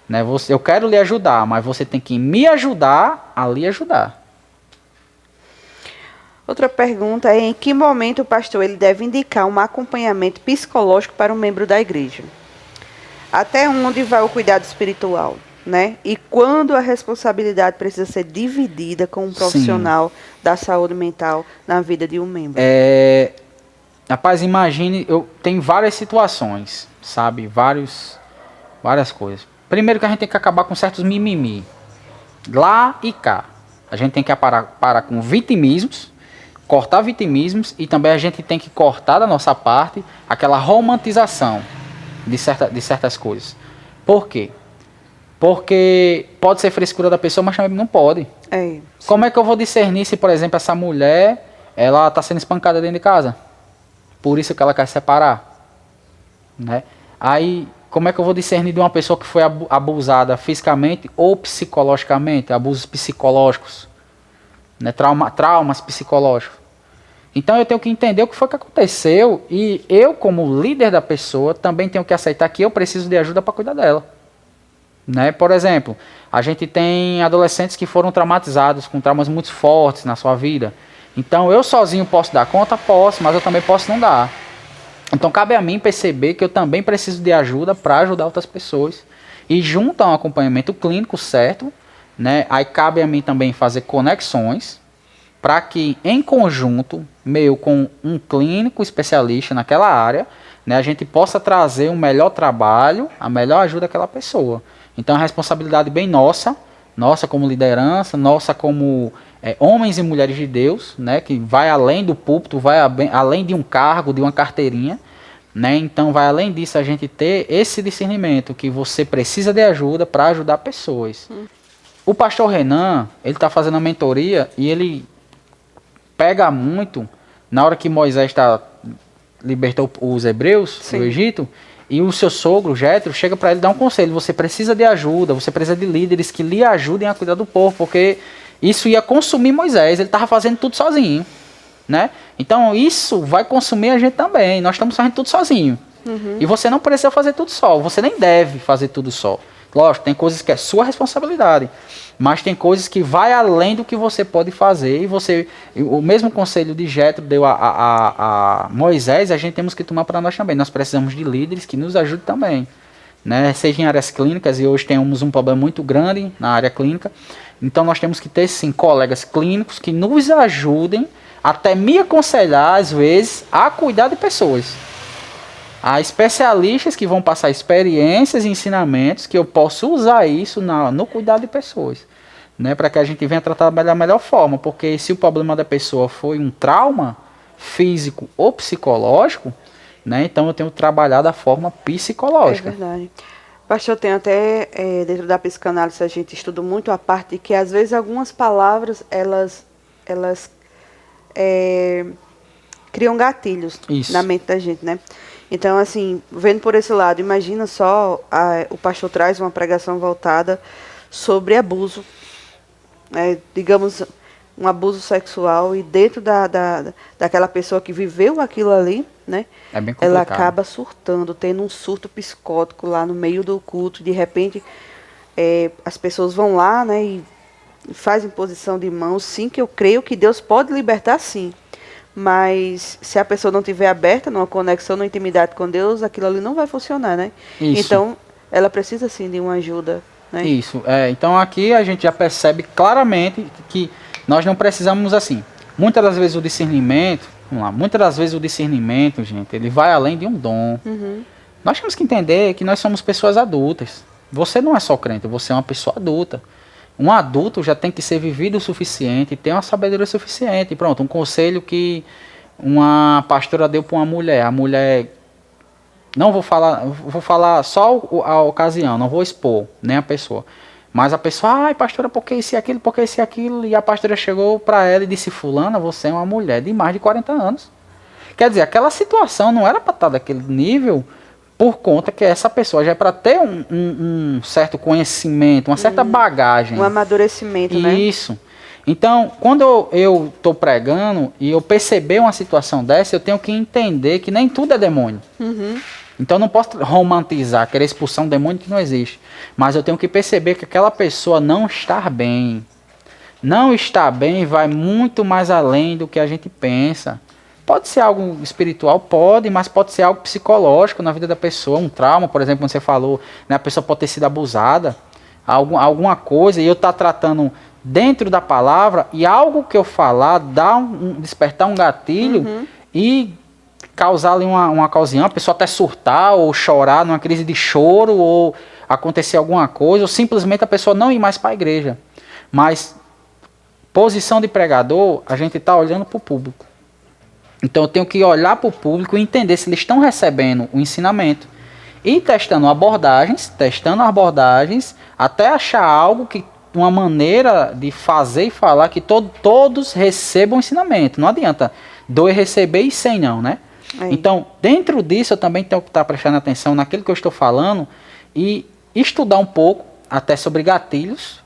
Né? Eu quero lhe ajudar, mas você tem que me ajudar a lhe ajudar. Outra pergunta é: em que momento o pastor ele deve indicar um acompanhamento psicológico para um membro da igreja? Até onde vai o cuidado espiritual? Né? E quando a responsabilidade precisa ser dividida com um profissional da saúde mental na vida de um membro? Rapaz, imagine, tem várias situações, sabe? Várias coisas. Primeiro que a gente tem que acabar com certos mimimi. Lá e cá. A gente tem que parar com vitimismos, cortar vitimismos e também a gente tem que cortar da nossa parte aquela romantização de certas coisas. Por quê? Porque pode ser frescura da pessoa, mas também não pode. Como é que eu vou discernir se, por exemplo, essa mulher ela está sendo espancada dentro de casa? Por isso que ela quer separar. Né? Aí, como é que eu vou discernir de uma pessoa que foi abusada fisicamente ou psicologicamente? Abusos psicológicos. Né? Traumas psicológicos. Então eu tenho que entender o que foi que aconteceu e eu, como líder da pessoa, também tenho que aceitar que eu preciso de ajuda para cuidar dela. Né? Por exemplo, a gente tem adolescentes que foram traumatizados com traumas muito fortes na sua vida. Então eu sozinho posso dar conta? Posso, mas eu também posso não dar. Então cabe a mim perceber que eu também preciso de ajuda para ajudar outras pessoas. E junto a um acompanhamento clínico certo, né? Aí cabe a mim também fazer conexões para que em conjunto, com um clínico especialista naquela área, né, a gente possa trazer um melhor trabalho, a melhor ajuda àquela pessoa. Então é uma responsabilidade bem nossa como liderança, nossa como homens e mulheres de Deus, né, que vai além do púlpito, vai além de um cargo, de uma carteirinha, né, então vai além disso a gente ter esse discernimento, que você precisa de ajuda para ajudar pessoas. O pastor Renan, ele está fazendo a mentoria e ele pega muito, na hora que Moisés libertou os hebreus do Egito, e o seu sogro, Jétro, chega para ele dar um conselho: você precisa de ajuda, você precisa de líderes que lhe ajudem a cuidar do povo, porque isso ia consumir Moisés, ele estava fazendo tudo sozinho. né? Então isso vai consumir a gente também. Nós estamos fazendo tudo sozinho. E você não precisa fazer tudo só. Você nem deve fazer tudo só. Lógico, tem coisas que é sua responsabilidade. Mas tem coisas que vai além do que você pode fazer. E o mesmo conselho de Jetro deu a Moisés, a gente temos que tomar para nós também. Nós precisamos de líderes que nos ajudem também. Né? Seja em áreas clínicas, e hoje temos um problema muito grande na área clínica. Então nós temos que ter sim colegas clínicos que nos ajudem, até me aconselhar às vezes, a cuidar de pessoas. Há especialistas que vão passar experiências e ensinamentos que eu posso usar isso no cuidado de pessoas, né, para que a gente venha tratar da melhor forma, porque se o problema da pessoa foi um trauma físico ou psicológico, né, então eu tenho que trabalhar da forma psicológica. É verdade. Pastor, tem até dentro da psicanálise a gente estuda muito a parte de que às vezes algumas palavras elas criam gatilhos na mente da gente, né? Então, assim, vendo por esse lado, imagina só, o pastor traz uma pregação voltada sobre abuso, digamos, um abuso sexual, e dentro daquela pessoa que viveu aquilo ali, né, é bem complicado. Ela acaba surtando, tendo um surto psicótico lá no meio do culto, de repente as pessoas vão lá, né, e fazem posição de mãos, sim, que eu creio que Deus pode libertar, sim. Mas se a pessoa não estiver aberta numa conexão, numa intimidade com Deus, aquilo ali não vai funcionar, né? Isso. Então, ela precisa sim de uma ajuda, né? Isso. Então aqui a gente já percebe claramente que nós não precisamos assim. Muitas das vezes o discernimento, gente, ele vai além de um dom. Nós temos que entender que nós somos pessoas adultas. Você não é só crente, você é uma pessoa adulta. Um adulto já tem que ser vivido o suficiente, ter uma sabedoria suficiente. Pronto, um conselho que uma pastora deu para uma mulher. A mulher, não vou falar só a ocasião, não vou expor nem a pessoa. Mas a pessoa, ai pastora, por que isso e aquilo, por que isso e aquilo? E a pastora chegou para ela e disse, fulana, você é uma mulher de mais de 40 anos. Quer dizer, aquela situação não era para estar daquele nível, por conta que essa pessoa já é para ter um certo conhecimento, uma certa bagagem. Um amadurecimento, né? Isso. Então, quando eu estou pregando e eu perceber uma situação dessa, eu tenho que entender que nem tudo é demônio. Então, eu não posso romantizar, querer expulsar um demônio que não existe. Mas eu tenho que perceber que aquela pessoa não está bem. Não está bem vai muito mais além do que a gente pensa. Pode ser algo espiritual, pode, mas pode ser algo psicológico na vida da pessoa, um trauma, por exemplo, como você falou, né, a pessoa pode ter sido abusada, alguma coisa, e eu estar tratando dentro da palavra, e algo que eu falar, despertar um gatilho e causar ali uma ocasião, a pessoa até surtar ou chorar numa crise de choro, ou acontecer alguma coisa, ou simplesmente a pessoa não ir mais para a igreja. Mas, posição de pregador, a gente está olhando para o público. Então eu tenho que olhar para o público e entender se eles estão recebendo o ensinamento. E testando abordagens, até achar algo que, uma maneira de fazer e falar que todos recebam o ensinamento. Não adianta doer, receber e 100 não, né? Então, dentro disso eu também tenho que estar prestando atenção naquilo que eu estou falando e estudar um pouco, até sobre gatilhos.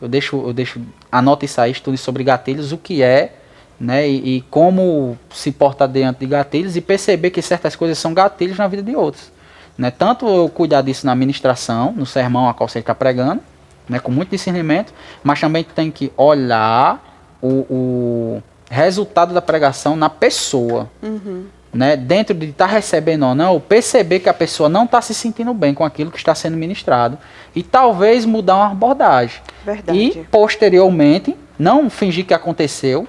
Anota isso aí, estude sobre gatilhos, o que é, né, e como se porta diante de gatilhos, e perceber que certas coisas são gatilhos na vida de outros, né? Tanto eu cuidar disso na ministração, no sermão a qual você está pregando, né, com muito discernimento, mas também tem que olhar o resultado da pregação na pessoa, né, dentro de estar recebendo ou não, perceber que a pessoa não está se sentindo bem com aquilo que está sendo ministrado e talvez mudar uma abordagem. Verdade. E posteriormente, não fingir que aconteceu.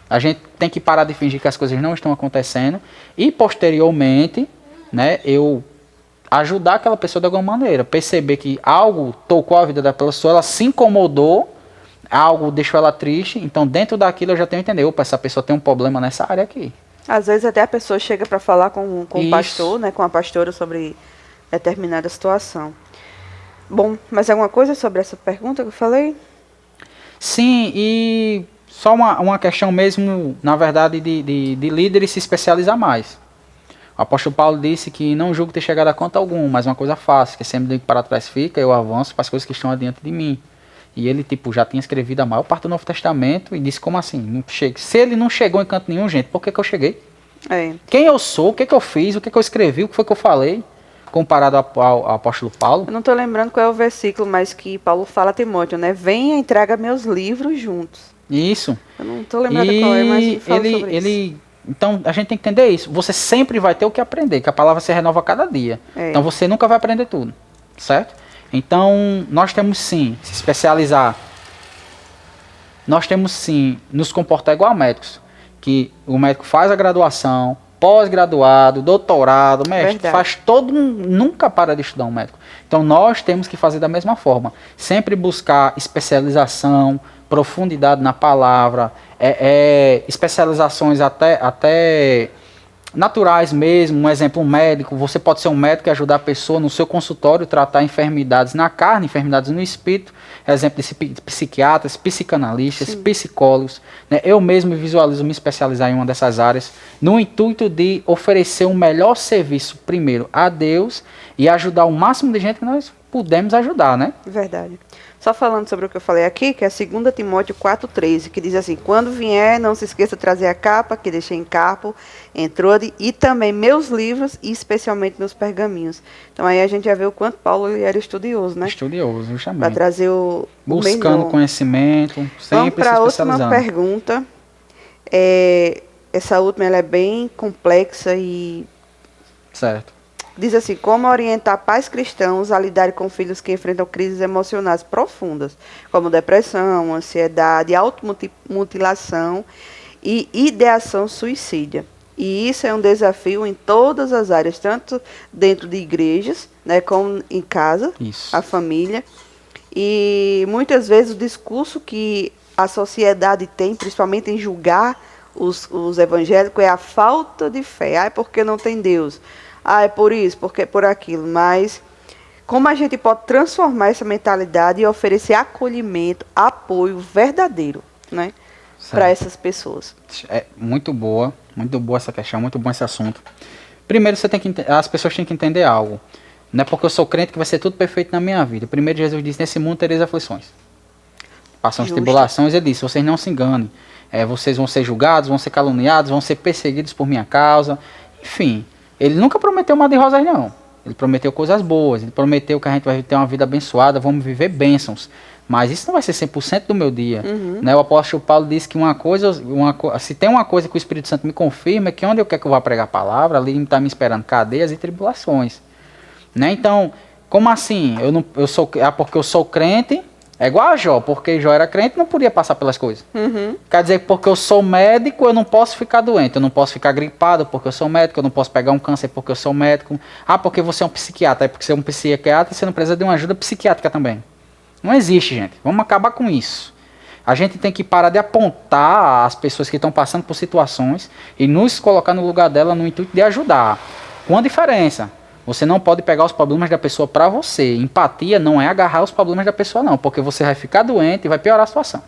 A gente tem que parar de fingir que as coisas não estão acontecendo. E, posteriormente, né, eu ajudar aquela pessoa de alguma maneira. Perceber que algo tocou a vida da pessoa, ela se incomodou, algo deixou ela triste. Então, dentro daquilo, eu já tenho que entender. Opa, essa pessoa tem um problema nessa área aqui. Às vezes, até a pessoa chega para falar com o pastor, né, com a pastora, sobre determinada situação. Bom, mas alguma coisa sobre essa pergunta que eu falei? Sim, e... só uma questão mesmo, na verdade, de líderes se especializar mais. O apóstolo Paulo disse que não julgo ter chegado a conta algum, mas uma coisa fácil, que sempre digo que para trás fica, eu avanço para as coisas que estão adiante de mim. E ele, tipo, já tinha escrevido a maior parte do Novo Testamento e disse, como assim? Não chega. Se ele não chegou em canto nenhum, gente, por que que eu cheguei? Quem eu sou, o que que eu fiz, o que que eu escrevi, o que foi que eu falei, comparado ao apóstolo Paulo? Eu não estou lembrando qual é o versículo, mas que Paulo fala a Timóteo, né? Venha e traga meus livros juntos. Isso. Eu não estou lembrando qual é, mas fala sobre isso. Então, a gente tem que entender isso. Você sempre vai ter o que aprender, que a palavra se renova a cada dia. Então, você nunca vai aprender tudo, certo? Então, nós temos sim se especializar. Nós temos sim nos comportar igual a médicos. Que o médico faz a graduação, pós-graduado, doutorado, mestre, faz todo nunca para de estudar um médico. Então, nós temos que fazer da mesma forma. Sempre buscar especialização, profundidade na palavra, especializações até naturais mesmo. Um exemplo, um médico, você pode ser um médico e ajudar a pessoa no seu consultório a tratar enfermidades na carne, enfermidades no espírito. Exemplo de psiquiatras, psicanalistas, psicólogos. Né? Eu mesmo visualizo me especializar em uma dessas áreas no intuito de oferecer um melhor serviço primeiro a Deus e ajudar o máximo de gente que nós pudermos ajudar, né? Verdade. Só falando sobre o que eu falei aqui, que é 2 Timóteo 4,13, que diz assim, quando vier, não se esqueça de trazer a capa, que deixei em Carpo, em Trode, e também meus livros, e especialmente meus pergaminhos. Então aí a gente já vê o quanto Paulo ele era estudioso, né? Estudioso, justamente. Para trazer o buscando melhor. Conhecimento, sempre Vamos para a especializando. última pergunta. Essa última ela é bem complexa e... Certo. Diz assim, como orientar pais cristãos a lidarem com filhos que enfrentam crises emocionais profundas, como depressão, ansiedade, automutilação e ideação suicida. E isso é um desafio em todas as áreas, tanto dentro de igrejas, né, como em casa, a família. E muitas vezes o discurso que a sociedade tem, principalmente em julgar os evangélicos, é a falta de fé. Ah, é porque não tem Deus. Ah, é por isso, porque por aquilo. Mas como a gente pode transformar essa mentalidade e oferecer acolhimento, apoio verdadeiro, né, para essas pessoas? É muito boa essa questão, muito bom esse assunto. Primeiro, as pessoas têm que entender algo. Não é porque eu sou crente que vai ser tudo perfeito na minha vida. Primeiro, Jesus disse, nesse mundo tereis aflições. Passam as tribulações, ele disse, vocês não se enganem. Vocês vão ser julgados, vão ser caluniados, vão ser perseguidos por minha causa. Enfim, ele nunca prometeu mar de rosas, não. Ele prometeu coisas boas, ele prometeu que a gente vai ter uma vida abençoada, vamos viver bênçãos. Mas isso não vai ser 100% do meu dia. Né? O apóstolo Paulo disse que se tem uma coisa que o Espírito Santo me confirma, é que onde eu quero que eu vá pregar a palavra, ali está me esperando cadeias e tribulações. Né? Então, como assim? Porque eu sou crente, é igual a Jó, porque Jó era crente e não podia passar pelas coisas. Quer dizer que porque eu sou médico, eu não posso ficar doente, eu não posso ficar gripado porque eu sou médico, eu não posso pegar um câncer porque eu sou médico. Ah, porque você é um psiquiatra, porque você é um psiquiatra, você não precisa de uma ajuda psiquiátrica também. Não existe, gente. Vamos acabar com isso. A gente tem que parar de apontar as pessoas que estão passando por situações e nos colocar no lugar dela no intuito de ajudar. Com a diferença. Você não pode pegar os problemas da pessoa para você. Empatia não é agarrar os problemas da pessoa, não. Porque você vai ficar doente e vai piorar a situação.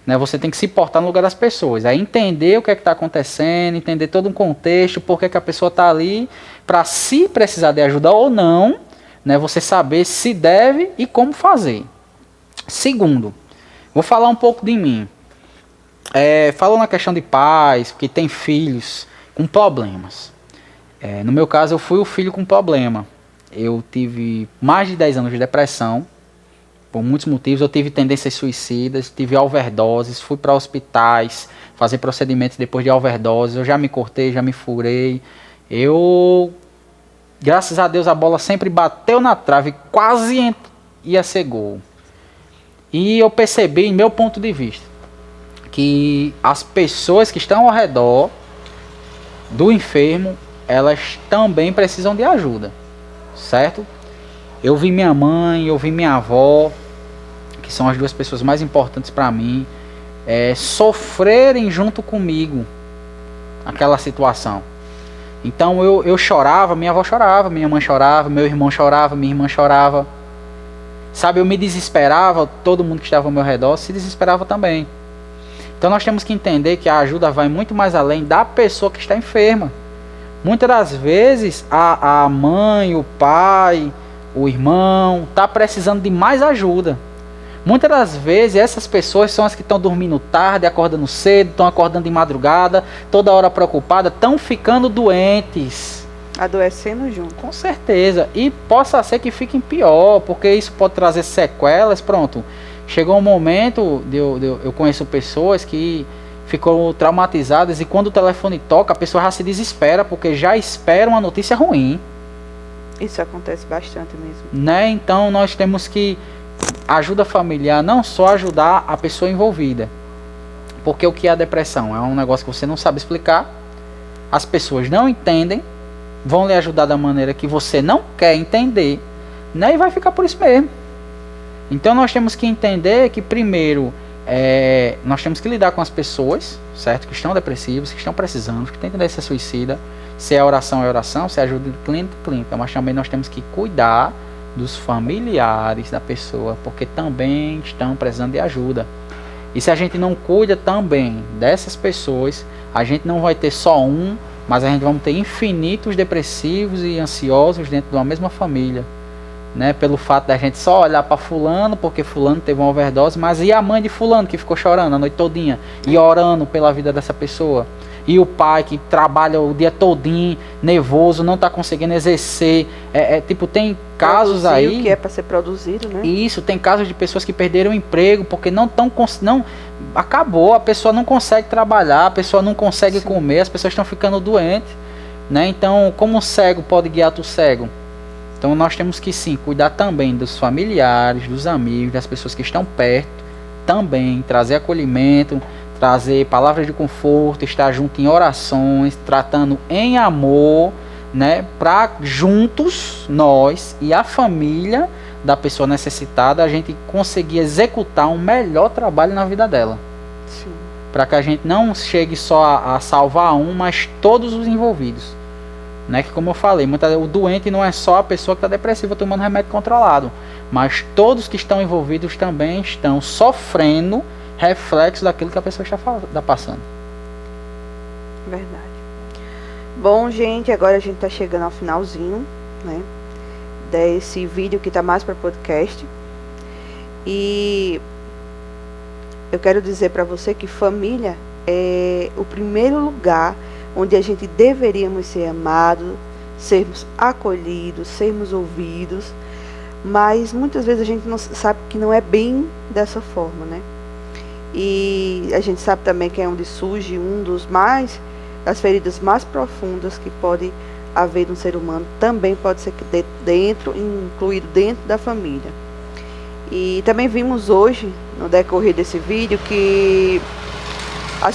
Né? Você tem que se portar no lugar das pessoas. Aí entender o que é que está acontecendo, entender todo um contexto, por que a pessoa está ali, para se precisar de ajuda ou não, né? Você saber se deve e como fazer. Segundo, vou falar um pouco de mim. Falando na questão de pais que têm filhos com problemas. No meu caso, eu fui o filho com problema. Eu tive mais de 10 anos de depressão, por muitos motivos. Eu tive tendências suicidas, tive overdoses, fui para hospitais, fazer procedimentos depois de overdoses. Eu já me cortei, já me furei. Graças a Deus, a bola sempre bateu na trave, quase ia ser gol. E eu percebi, em meu ponto de vista, que as pessoas que estão ao redor do enfermo, elas também precisam de ajuda, certo? Eu vi minha mãe, eu vi minha avó, que são as duas pessoas mais importantes para mim, sofrerem junto comigo aquela situação. Então eu chorava, minha avó chorava, minha mãe chorava, meu irmão chorava, minha irmã chorava. Sabe, eu me desesperava, todo mundo que estava ao meu redor se desesperava também. Então nós temos que entender que a ajuda vai muito mais além da pessoa que está enferma. Muitas das vezes a mãe, o pai, o irmão está precisando de mais ajuda. Muitas das vezes essas pessoas são as que estão dormindo tarde, acordando cedo, estão acordando de madrugada, toda hora preocupada, estão ficando doentes. Adoecendo junto. Com certeza. E possa ser que fiquem pior, porque isso pode trazer sequelas. Pronto. Chegou um momento, eu conheço pessoas que ficam traumatizadas e quando o telefone toca, a pessoa já se desespera, porque já espera uma notícia ruim. Isso acontece bastante mesmo. Né? Então nós temos que ajuda familiar, não só ajudar a pessoa envolvida. Porque o que é a depressão? É um negócio que você não sabe explicar, as pessoas não entendem, vão lhe ajudar da maneira que você não quer entender, né? E vai ficar por isso mesmo. Então nós temos que entender que primeiro nós temos que lidar com as pessoas, certo? Que estão depressivas, que estão precisando, que têm tendência a suicida. Se é oração, se é ajuda clínica, mas também nós temos que cuidar dos familiares da pessoa, porque também estão precisando de ajuda. E se a gente não cuida também dessas pessoas, a gente não vai ter só um, mas a gente vai ter infinitos depressivos e ansiosos dentro de uma mesma família, né? Pelo fato da gente só olhar para fulano, porque fulano teve uma overdose, mas e a mãe de fulano que ficou chorando a noite todinha e orando pela vida dessa pessoa? E o pai que trabalha o dia todinho, nervoso, não está conseguindo exercer. Tipo, tem casos produzir aí... o que é para ser produzido, né? Isso, tem casos de pessoas que perderam o emprego porque não acabou, a pessoa não consegue trabalhar, a pessoa não consegue Sim. comer, as pessoas estão ficando doentes, né? Então, como o cego pode guiar o cego? Então, nós temos que sim, cuidar também dos familiares, dos amigos, das pessoas que estão perto, também trazer acolhimento, trazer palavras de conforto, estar junto em orações, tratando em amor, né, para juntos, nós e a família da pessoa necessitada, a gente conseguir executar um melhor trabalho na vida dela. Sim. Para que a gente não chegue só a salvar um, mas todos os envolvidos. Né, que como eu falei, o doente não é só a pessoa que está depressiva tomando remédio controlado, mas todos que estão envolvidos também estão sofrendo reflexo daquilo que a pessoa está passando. Verdade. Bom, gente, agora a gente está chegando ao finalzinho, né, desse vídeo que está mais para podcast. E eu quero dizer para você que família é o primeiro lugar onde a gente deveríamos ser amados, sermos acolhidos, sermos ouvidos, mas muitas vezes a gente não sabe que não é bem dessa forma, né? E a gente sabe também que é onde surge das feridas mais profundas que pode haver no ser humano, também pode ser incluído dentro da família. E também vimos hoje, no decorrer desse vídeo, que a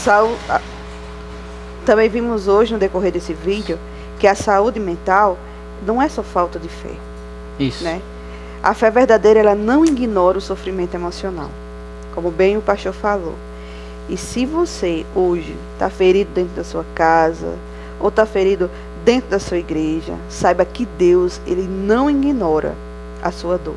saúde mental não é só falta de fé. Isso. Né? A fé verdadeira, ela não ignora o sofrimento emocional, como bem o pastor falou. E se você hoje está ferido dentro da sua casa, ou está ferido dentro da sua igreja, saiba que Deus, ele não ignora a sua dor,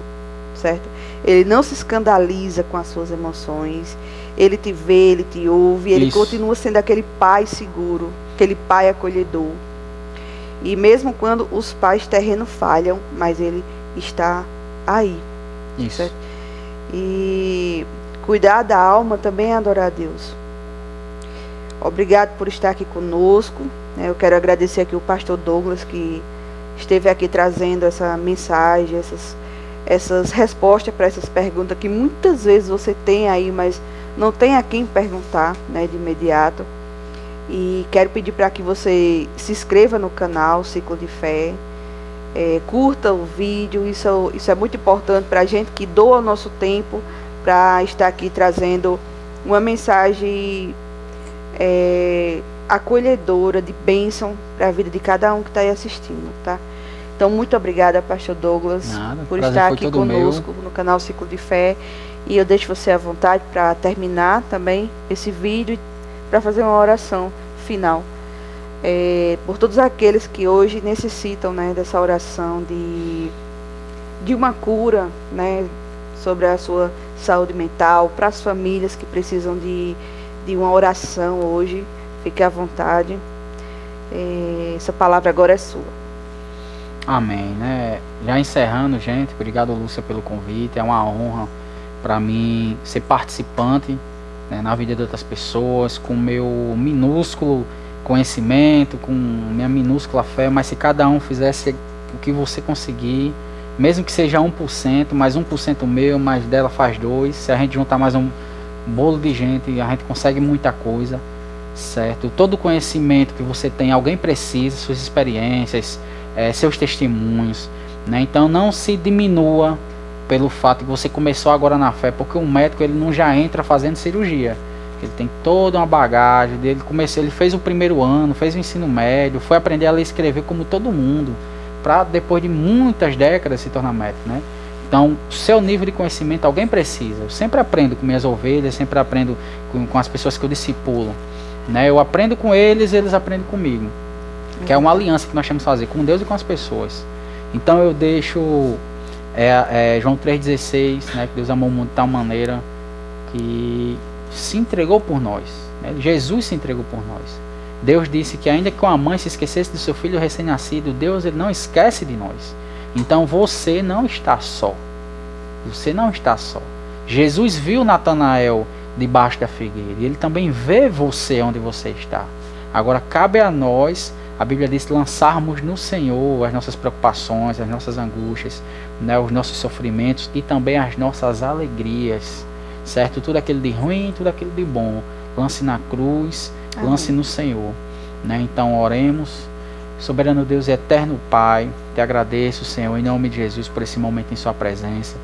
certo? Ele não se escandaliza com as suas emoções, ele te vê, ele te ouve, ele continua sendo aquele pai seguro, aquele pai acolhedor. E mesmo quando os pais terrenos falham, mas ele está aí. Isso. Certo? E cuidar da alma também é adorar a Deus. Obrigado por estar aqui conosco. Eu quero agradecer aqui o pastor Douglas, que esteve aqui trazendo essa mensagem, essas respostas para essas perguntas que muitas vezes você tem aí, mas não tem a quem perguntar, né, de imediato. E quero pedir para que você se inscreva no canal Ciclo de Fé, curta o vídeo, isso é muito importante para a gente que doa o nosso tempo para estar aqui trazendo uma mensagem acolhedora, de bênção para a vida de cada um que está aí assistindo, tá? Então, muito obrigada, pastor Douglas, por estar aqui conosco no canal Ciclo de Fé. E eu deixo você à vontade para terminar também esse vídeo, para fazer uma oração final. Por todos aqueles que hoje necessitam, né, dessa oração de uma cura, né, sobre a sua saúde mental, para as famílias que precisam de uma oração hoje, fique à vontade. Essa palavra agora é sua. Amém, né? Já encerrando, gente, obrigado, Lúcia, pelo convite, é uma honra para mim ser participante, né, na vida de outras pessoas, com meu minúsculo conhecimento, com minha minúscula fé, mas se cada um fizesse o que você conseguir, mesmo que seja 1%, mais 1% meu, mais dela faz 2%, se a gente juntar mais um bolo de gente, a gente consegue muita coisa, certo? Todo conhecimento que você tem, alguém precisa, suas experiências, seus testemunhos, né? Então não se diminua pelo fato que você começou agora na fé, porque o médico ele não já entra fazendo cirurgia, ele tem toda uma bagagem dele. Ele fez o primeiro ano, fez o ensino médio, foi aprender a ler e escrever como todo mundo, para depois de muitas décadas se tornar médico, né? Então, seu nível de conhecimento alguém precisa. Eu sempre aprendo com minhas ovelhas, sempre aprendo com as pessoas que eu discipulo, né? Eu aprendo com eles, eles aprendem comigo, que é uma aliança que nós temos que fazer com Deus e com as pessoas. Então eu deixo João 3,16, né? Que Deus amou o mundo de tal maneira que se entregou por nós, né? Jesus se entregou por nós. Deus disse que ainda que uma mãe se esquecesse do seu filho recém-nascido, Deus ele não esquece de nós. Então você não está só. Você não está só. Jesus viu Natanael debaixo da figueira e ele também vê você onde você está. Agora cabe a nós, a Bíblia diz, lançarmos no Senhor as nossas preocupações, as nossas angústias, né, os nossos sofrimentos e também as nossas alegrias, certo? Tudo aquilo de ruim, tudo aquilo de bom, lance na cruz, amém, lance no Senhor, né? Então oremos. Soberano Deus e eterno Pai, te agradeço, Senhor, em nome de Jesus, por esse momento em sua presença.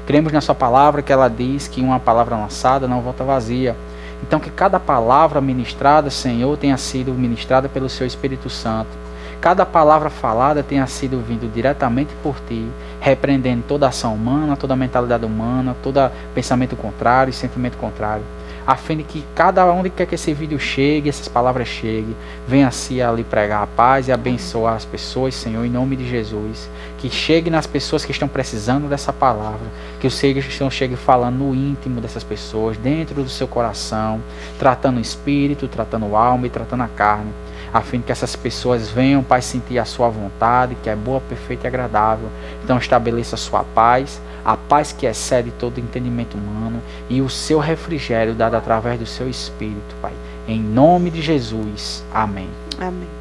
Cremos na sua palavra, que ela diz que uma palavra lançada não volta vazia. Então que cada palavra ministrada, Senhor, tenha sido ministrada pelo seu Espírito Santo. Cada palavra falada tenha sido vindo diretamente por ti, repreendendo toda ação humana, toda mentalidade humana, todo pensamento contrário e sentimento contrário, a fim de que cada onde quer que esse vídeo chegue, essas palavras cheguem, venha-se ali pregar a paz e abençoar as pessoas, Senhor, em nome de Jesus. Que chegue nas pessoas que estão precisando dessa palavra, que o Senhor chegue falando no íntimo dessas pessoas, dentro do seu coração, tratando o espírito, tratando a alma e tratando a carne, a fim de que essas pessoas venham, Pai, sentir a sua vontade, que é boa, perfeita e agradável. Então estabeleça a sua paz, a paz que excede todo entendimento humano, e o seu refrigério dado através do seu Espírito, Pai. Em nome de Jesus. Amém. Amém.